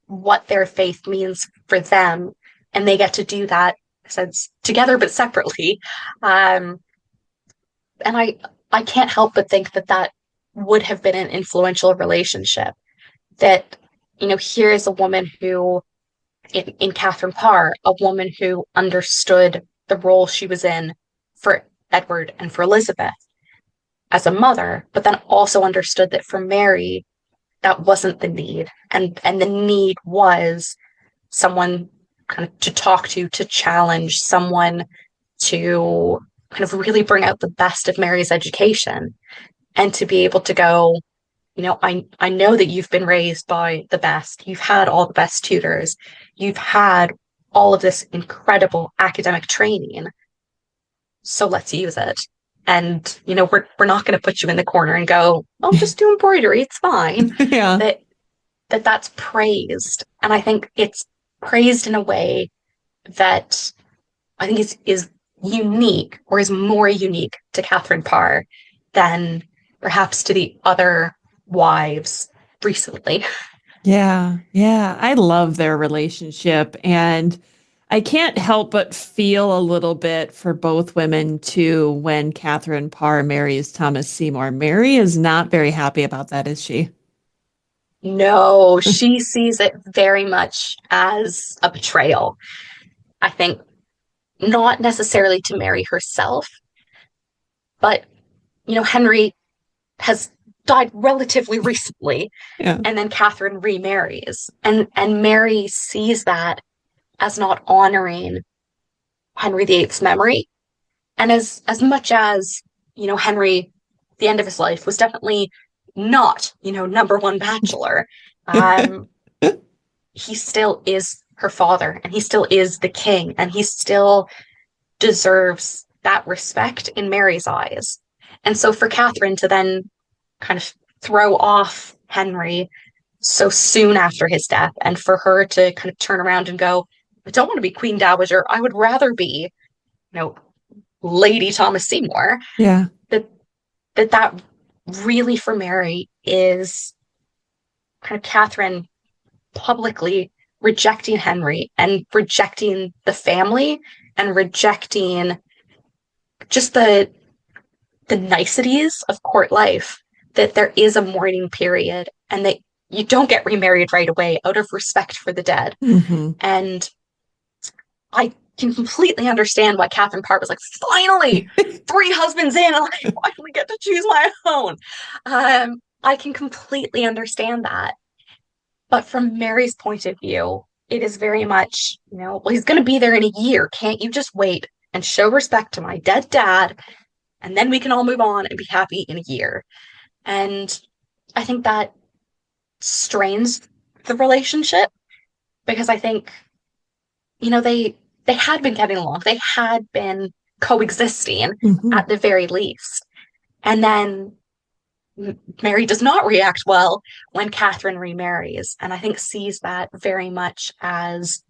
what their faith means for them. And they get to do that since together but separately. And I can't help but think that would have been an influential relationship. That, here is a woman who, in Kateryn Parr, a woman who understood the role she was in for Edward and for Elizabeth as a mother, but then also understood that for Mary, that wasn't the need. And the need was someone kind of to talk to challenge, someone to kind of really bring out the best of Mary's education, and to be able to go, I know that you've been raised by the best. You've had all the best tutors. You've had all of this incredible academic training. So let's use it. And, we're not going to put you in the corner and go, oh, just do embroidery. It's fine. Yeah. That's praised. And I think it's praised in a way that I think is unique, or is more unique to Kateryn Parr than perhaps to the other wives recently. Yeah. I love their relationship. And I can't help but feel a little bit for both women too when Kateryn Parr marries Thomas Seymour. Mary is not very happy about that, is she? No, she sees it very much as a betrayal. I think not necessarily to Mary herself, but, Henry has died relatively recently, and then Kateryn remarries. And Mary sees that as not honoring Henry VIII's memory. And as much as, Henry, the end of his life, was definitely not, number one bachelor, he still is her father, and he still is the king, and he still deserves that respect in Mary's eyes. And so for Kateryn to then kind of throw off Henry so soon after his death, and for her to kind of turn around and go, I don't want to be Queen Dowager. I would rather be, Lady Thomas Seymour. Yeah. That really for Mary is kind of Kateryn publicly rejecting Henry and rejecting the family and rejecting just the niceties of court life, that there is a mourning period and that you don't get remarried right away out of respect for the dead. Mm-hmm. And I can completely understand why Kateryn Parr was like, finally, 3 husbands in, and I finally get to choose my own. I can completely understand that. But from Mary's point of view, it is very much, well, he's going to be there in a year. Can't you just wait and show respect to my dead dad? And then we can all move on and be happy in a year. And I think that strains the relationship, because I think, they had been getting along. They had been coexisting at the very least. And then Mary does not react well when Kateryn remarries. And I think sees that very much as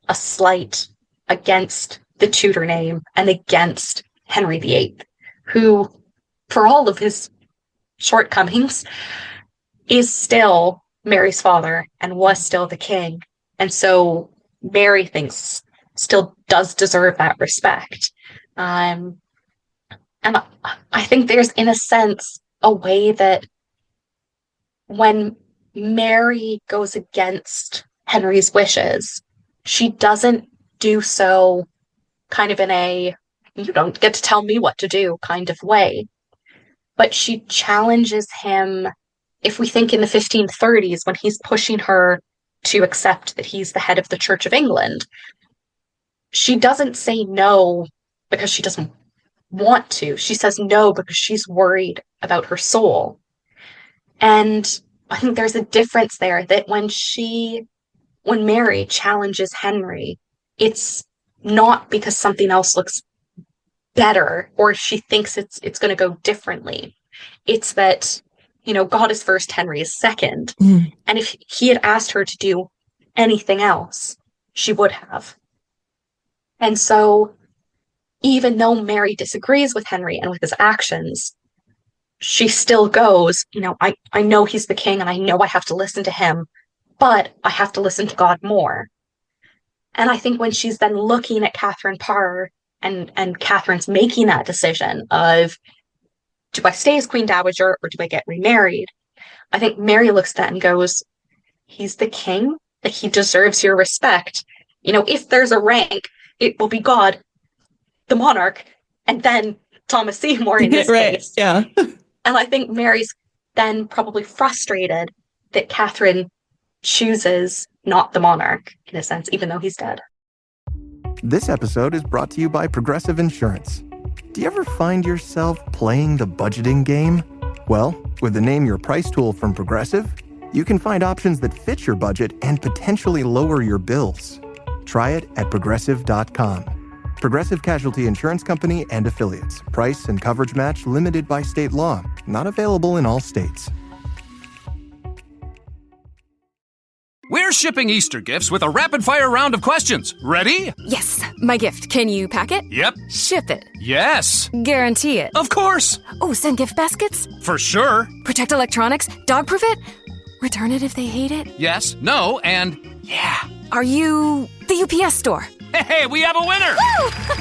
a slight against the Tudor name and against Henry VIII, who, for all of his shortcomings, is still Mary's father and was still the king. And so Mary thinks still does deserve that respect. And I think there's, in a sense, a way that when Mary goes against Henry's wishes, she doesn't do so kind of in a, you don't get to tell me what to do kind of way. But she challenges him, if we think in the 1530s, when he's pushing her to accept that he's the head of the Church of England. She doesn't say no because she doesn't want to. She says no because she's worried about her soul. And I think there's a difference there, that when Mary challenges Henry, it's not because something else looks better or she thinks it's going to go differently. It's that, God is first, Henry is second. And if he had asked her to do anything else, she would have. And so even though Mary disagrees with Henry and with his actions, she still goes, I know he's the king and I know I have to listen to him, but I have to listen to God more. And I think when she's then looking at Kateryn Parr and Kateryn's making that decision of, do I stay as Queen Dowager or do I get remarried? I think Mary looks at that and goes, he's the king, that he deserves your respect. If there's a rank, it will be God, the monarch, and then Thomas Seymour in this case. Yeah. And I think Mary's then probably frustrated that Kateryn chooses not the monarch, in a sense, even though he's dead. This episode is brought to you by Progressive Insurance. Do you ever find yourself playing the budgeting game? Well, with the Name Your Price tool from Progressive, you can find options that fit your budget and potentially lower your bills. Try it at Progressive.com. Progressive Casualty Insurance Company and Affiliates. Price and coverage match limited by state law. Not available in all states. We're shipping Easter gifts with a rapid-fire round of questions. Ready? Yes. My gift. Can you pack it? Yep. Ship it? Yes. Guarantee it? Of course. Oh, send gift baskets? For sure. Protect electronics? Dog-proof it? Return it if they hate it? Yes, no, and yeah. Are you the UPS store? Hey, we have a winner!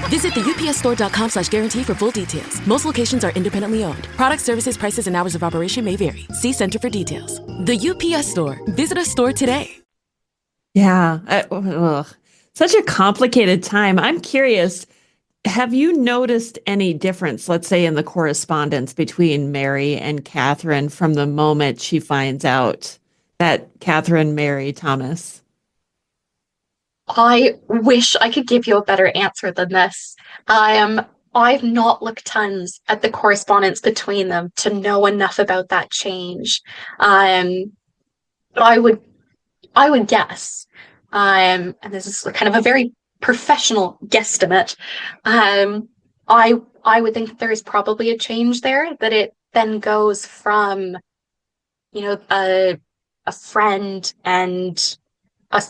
Visit theupsstore.com/guarantee for full details. Most locations are independently owned. Product, services, prices, and hours of operation may vary. See Center for details. The UPS Store. Visit a store today. Yeah. Such a complicated time. I'm curious, have you noticed any difference, let's say, in the correspondence between Mary and Kateryn from the moment she finds out that Kateryn married Thomas? I wish I could give you a better answer than this. I've not looked tons at the correspondence between them to know enough about that change. But I would guess, and this is kind of a very professional guesstimate. I would think there is probably a change there, that it then goes from, a friend and a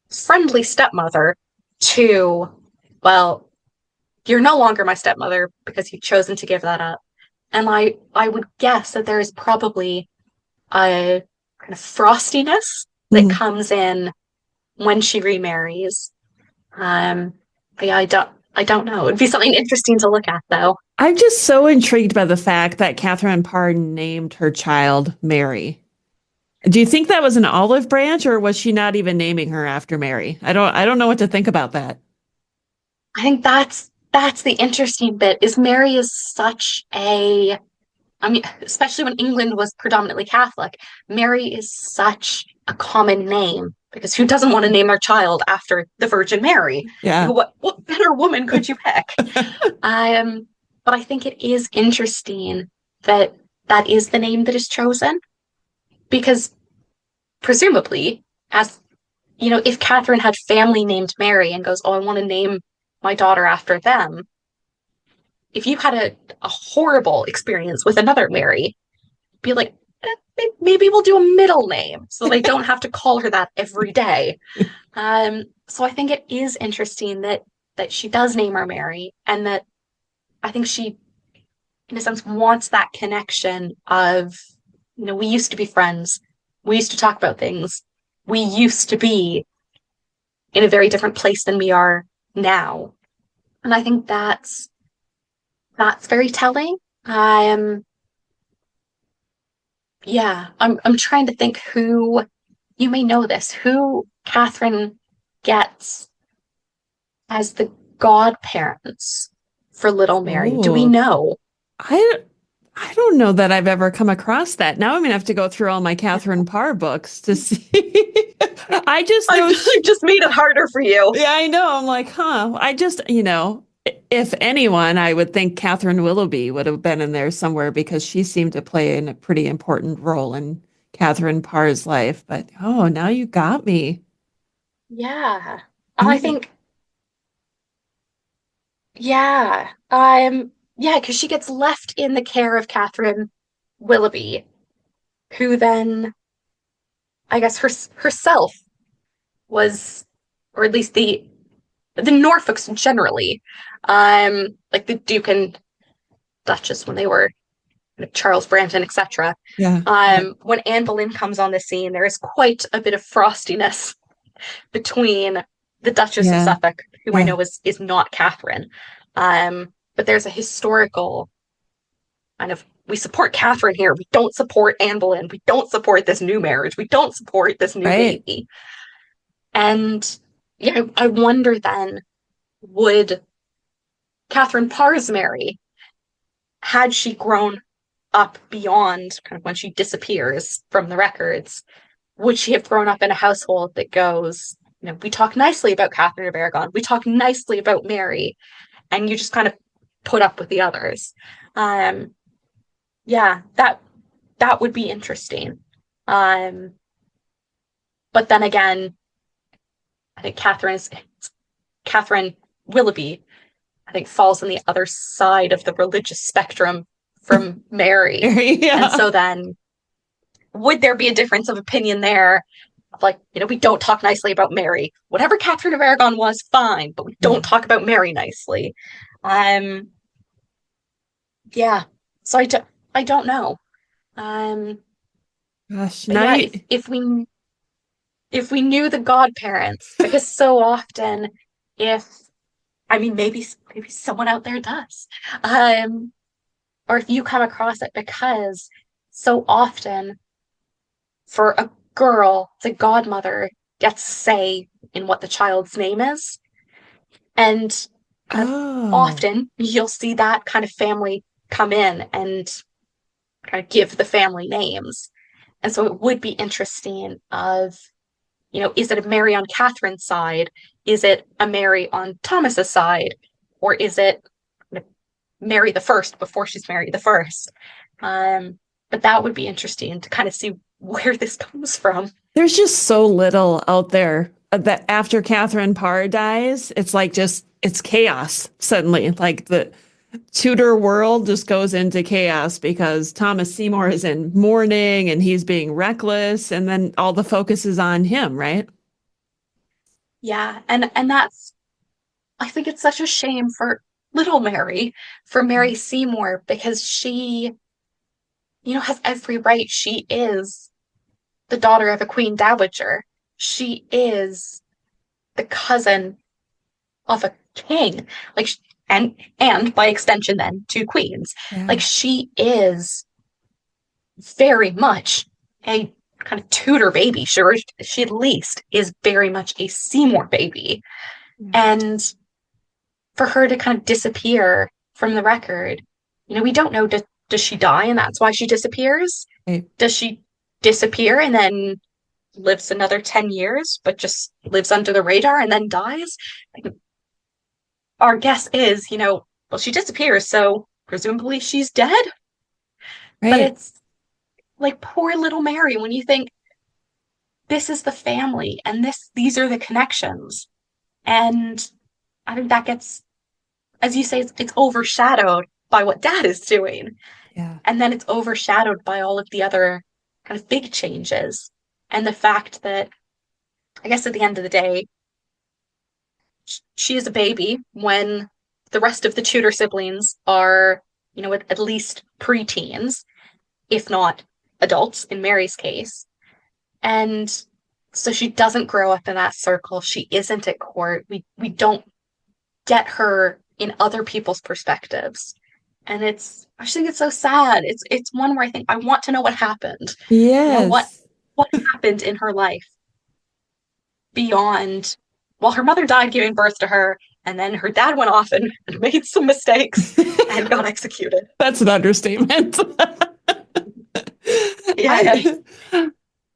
friendly stepmother to, well, you're no longer my stepmother because you've chosen to give that up. And I would guess that there is probably a kind of frostiness that comes in when she remarries. But yeah, I don't know. It'd be something interesting to look at, though. I'm just so intrigued by the fact that Kateryn Parr named her child Mary. Do you think that was an olive branch, or was she not even naming her after Mary? I don't know what to think about that. I think that's the interesting bit. Is Mary is such a, I mean, especially when England was predominantly Catholic, Mary is such a common name, because who doesn't want to name their child after the Virgin Mary? Yeah. What better woman could you pick? But I think it is interesting that that is the name that is chosen, because presumably, as you know, if Catherine had family named Mary and goes, "Oh, I want to name my daughter after them," if you had a horrible experience with another Mary, be like, maybe we'll do a middle name so they don't have to call her that every day. So I think it is interesting that she does name her Mary, and that I think she, in a sense, wants that connection of, you know, we used to be friends. We used to talk about things. We used to be in a very different place than we are now. And I think that's very telling. Yeah, I'm trying to think who, you may know this, who Catherine gets as the godparents for little Mary. Do we know? I don't know that I've ever come across that. Now I'm gonna have to go through all my Kateryn Parr books to see. I just know I just made it harder for you. Yeah, I know. I'm like, I just, if anyone, I would think Catherine Willoughby would have been in there somewhere, because she seemed to play a pretty important role in Kateryn Parr's life. But now you got me. Yeah. I think, yeah. Yeah, because she gets left in the care of Catherine Willoughby, who then, I guess, herself was, or at least the Norfolks generally, like the Duke and Duchess when they were Charles Brampton, etc. Yeah. When Anne Boleyn comes on the scene, there is quite a bit of frostiness between the Duchess of Suffolk, who I know is not Catherine, but there's a historical kind of, we support Catherine here. We don't support Anne Boleyn. We don't support this new marriage. We don't support this new baby. And yeah, I wonder then, would Kateryn Parr's Mary, had she grown up beyond kind of when she disappears from the records, would she have grown up in a household that goes, we talk nicely about Catherine of Aragon, we talk nicely about Mary, and you just kind of put up with the others? Yeah, that would be interesting. But then again, I think Catherine Willoughby, I think, falls on the other side of the religious spectrum from Mary. Yeah. And so then, would there be a difference of opinion there? Like, we don't talk nicely about Mary. Whatever Catherine of Aragon was, fine, but we don't talk about Mary nicely. Yeah. So I don't know. Gosh, yeah, if we knew the godparents, because so often, maybe someone out there does, or if you come across it, because so often for a girl, the godmother gets say in what the child's name is, and often you'll see that kind of family come in and kind of give the family names. And so it would be interesting of, is it a Mary on Catherine's side? Is it a Mary on Thomas's side? Or is it Mary the First before she's Mary the First? But that would be interesting to kind of see where this comes from. There's just so little out there that after Kateryn Parr dies, it's like it's chaos suddenly. Like the Tudor world just goes into chaos because Thomas Seymour is in mourning and he's being reckless, and then all the focus is on him, right? Yeah, and that's, I think it's such a shame for little Mary for Mary Seymour because she, has every right. She is the daughter of a queen dowager. She is the cousin of a king, like, and by extension, then two queens. Yeah. Like, she is very much a kind of Tudor baby. She at least is very much a Seymour baby. And for her to kind of disappear from the record, we don't know, does she die and that's why she disappears? Right. Does she disappear and then lives another 10 years, but just lives under the radar and then dies? Like, our guess is, well, she disappears, so presumably she's dead. Right. But it's like poor little Mary when you think this is the family and these are the connections. And I think that gets, as you say, it's overshadowed by what Dad is doing. Yeah. And then it's overshadowed by all of the other kind of big changes. And the fact that, I guess at the end of the day, she is a baby when the rest of the Tudor siblings are, at least preteens, if not adults in Mary's case. And so she doesn't grow up in that circle. She isn't at court. We don't get her in other people's perspectives. And I just think it's so sad. It's one where I think I want to know what happened. Yes. What happened in her life beyond, well, her mother died giving birth to her, and then her dad went off and made some mistakes and got executed. That's an understatement. Yeah.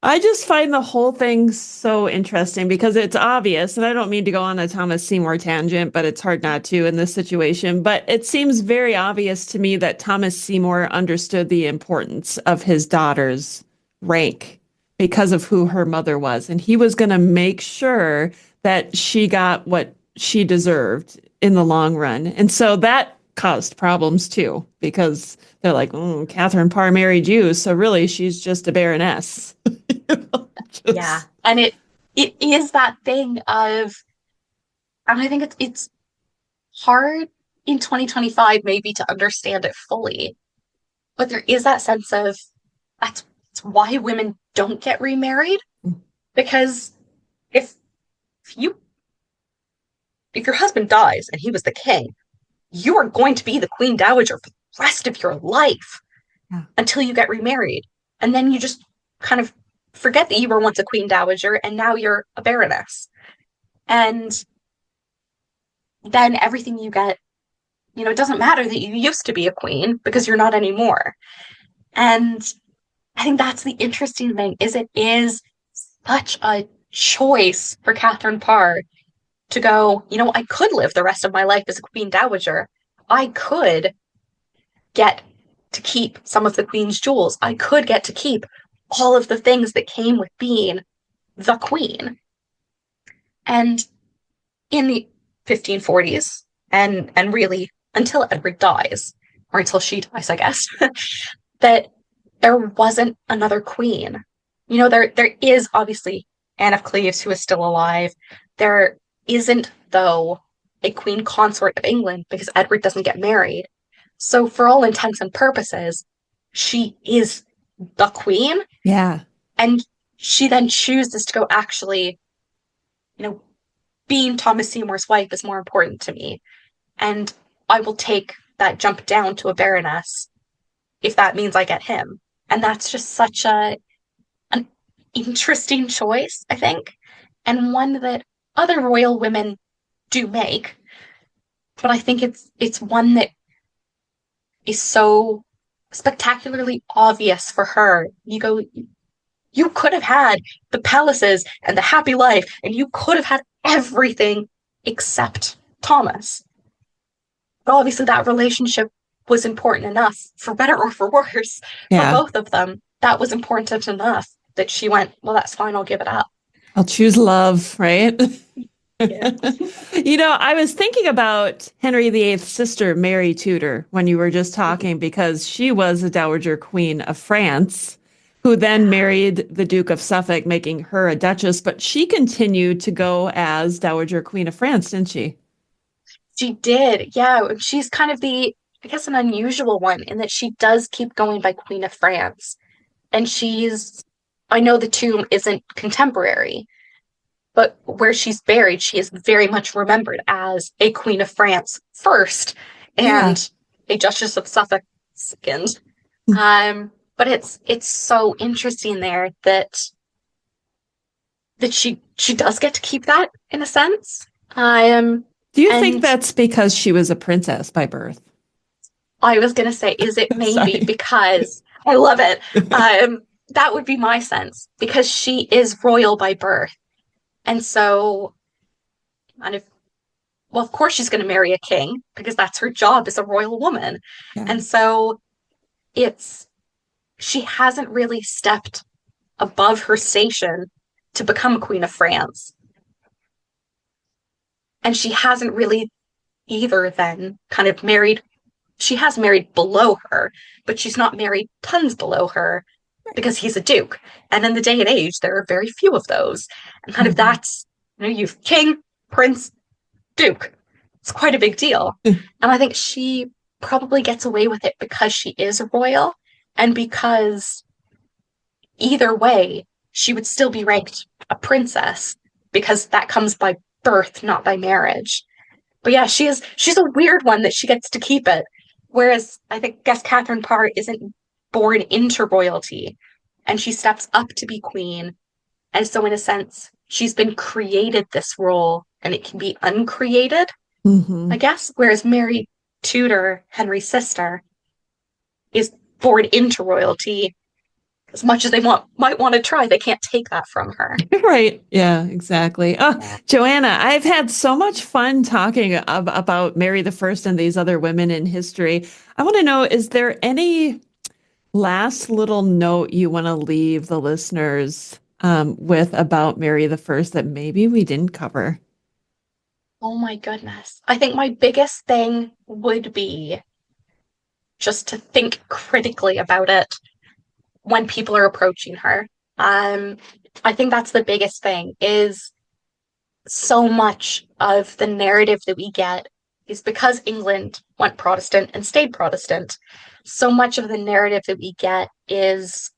I just find the whole thing so interesting because it's obvious, and I don't mean to go on a Thomas Seymour tangent, but it's hard not to in this situation. But it seems very obvious to me that Thomas Seymour understood the importance of his daughter's rank because of who her mother was. And he was going to make sure that she got what she deserved in the long run. And so that caused problems too, because they're like, Kateryn Parr married you, so really she's just a baroness. Yeah. And it is that thing of, and I think it's hard in 2025 maybe to understand it fully, but there is that sense of that's why women don't get remarried, because if your husband dies and he was the king, you are going to be the queen dowager for the rest of your life until you get remarried. And then you just kind of forget that you were once a queen dowager and now you're a baroness. And then everything you get, it doesn't matter that you used to be a queen because you're not anymore. And I think that's the interesting thing, is it is such a choice for Kateryn Parr to go, I could live the rest of my life as a queen dowager. I could get to keep some of the queen's jewels. I could get to keep all of the things that came with being the queen. And in the 1540s, and really until Edward dies, or until she dies, I guess, that there wasn't another queen. There is obviously Anne of Cleves, who is still alive. There isn't, though, a queen consort of England because Edward doesn't get married. So for all intents and purposes, she is the queen. Yeah. And she then chooses to go, actually, being Thomas Seymour's wife is more important to me. And I will take that jump down to a baroness if that means I get him. And that's just such an interesting choice, I think, and one that other royal women do make. But I think it's one that is so spectacularly obvious for her. You go, you could have had the palaces and the happy life, and you could have had everything except Thomas. But obviously that relationship was important enough, for better or for worse, for both of them. That was important enough that she went, well, that's fine, I'll give it up. I'll choose love, right? Yeah. I was thinking about Henry VIII's sister, Mary Tudor, when you were just talking, because she was a Dowager Queen of France, who then married the Duke of Suffolk, making her a duchess. But she continued to go as Dowager Queen of France, didn't she? She did, yeah. She's kind of I guess, an unusual one in that she does keep going by Queen of France. And I know the tomb isn't contemporary, but where she's buried, she is very much remembered as a Queen of France first and a Duchess of Suffolk second. But it's so interesting there that she does get to keep that in a sense. Do you think that's because she was a princess by birth? I was going to say, is it maybe because I love it? That would be my sense, because she is royal by birth. And so, of course she's going to marry a king because that's her job as a royal woman. Yeah. And so she hasn't really stepped above her station to become Queen of France. And she hasn't really either then kind of married. She has married below her, but she's not married tons below her because he's a duke. And in the day and age, there are very few of those. And kind of that's, you've king, prince, duke. It's quite a big deal. And I think she probably gets away with it because she is royal and because either way, she would still be ranked a princess because that comes by birth, not by marriage. But yeah, she's a weird one that she gets to keep it. Whereas I guess Kateryn Parr isn't born into royalty and she steps up to be queen. And so in a sense, she's been created this role and it can be uncreated, I guess. Whereas Mary Tudor, Henry's sister, is born into royalty. As much as they might want to try, they can't take that from her. Right. Yeah, exactly. Johanna, I've had so much fun talking about Mary I and these other women in history. I want to know, is there any last little note you want to leave the listeners with about Mary I that maybe we didn't cover? Oh my goodness. I think my biggest thing would be just to think critically about it when people are approaching her. I think that's the biggest thing, is so much of the narrative that we get is because England went Protestant and stayed Protestant. So much of the narrative that we get is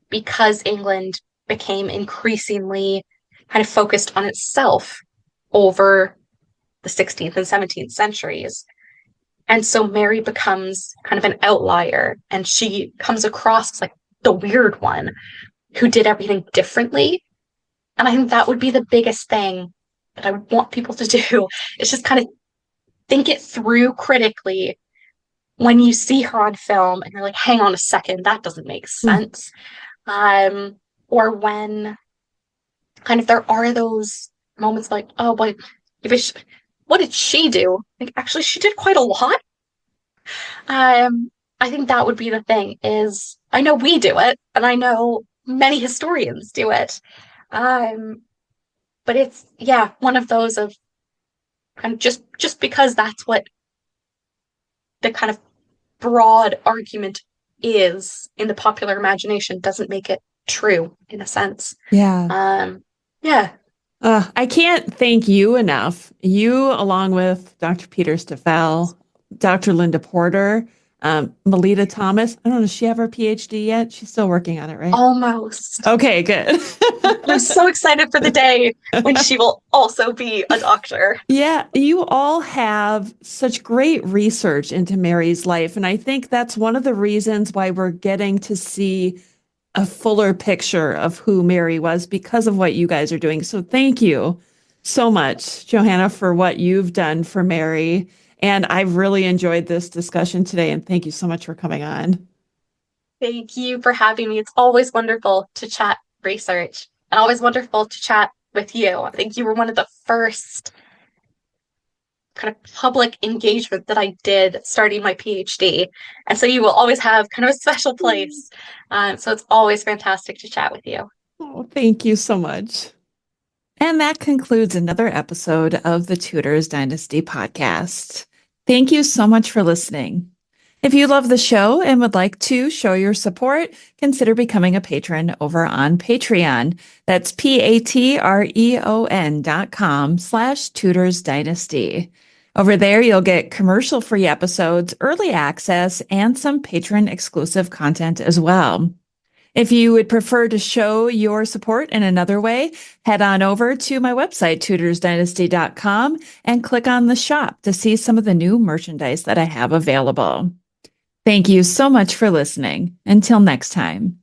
because England became increasingly kind of focused on itself over the 16th and 17th centuries. And so Mary becomes kind of an outlier, and she comes across as like the weird one who did everything differently. And I think that would be the biggest thing that I would want people to do, is just kind of think it through critically when you see her on film and you're like, hang on a second, that doesn't make sense. Or when kind of there are those moments like, oh, boy, what did she do? Like, actually, she did quite a lot. I think that would be the thing, is I know we do it, and I know many historians do it. But it's, one of those of kind of just because that's what the kind of broad argument is in the popular imagination doesn't make it true, in a sense. Yeah. I can't thank you enough. You, along with Dr. Peter Steffel, Dr. Linda Porter, Melita Thomas. I don't know, does she have her PhD yet? She's still working on it, right? Almost. Okay, good. I'm so excited for the day when she will also be a doctor. Yeah, you all have such great research into Mary's life. And I think that's one of the reasons why we're getting to see a fuller picture of who Mary was, because of what you guys are doing. So thank you so much, Johanna, for what you've done for Mary. And I've really enjoyed this discussion today. And thank you so much for coming on. Thank you for having me. It's always wonderful to chat research, and always wonderful to chat with you. I think you were one of the first kind of public engagement that I did starting my PhD. And so you will always have kind of a special place. So it's always fantastic to chat with you. Oh, thank you so much. And that concludes another episode of the Tudors Dynasty podcast. Thank you so much for listening. If you love the show and would like to show your support, consider becoming a patron over on Patreon. That's patreon.com/Tudors Dynasty. Over there, you'll get commercial-free episodes, early access, and some patron-exclusive content as well. If you would prefer to show your support in another way, head on over to my website, tutorsdynasty.com, and click on the shop to see some of the new merchandise that I have available. Thank you so much for listening. Until next time.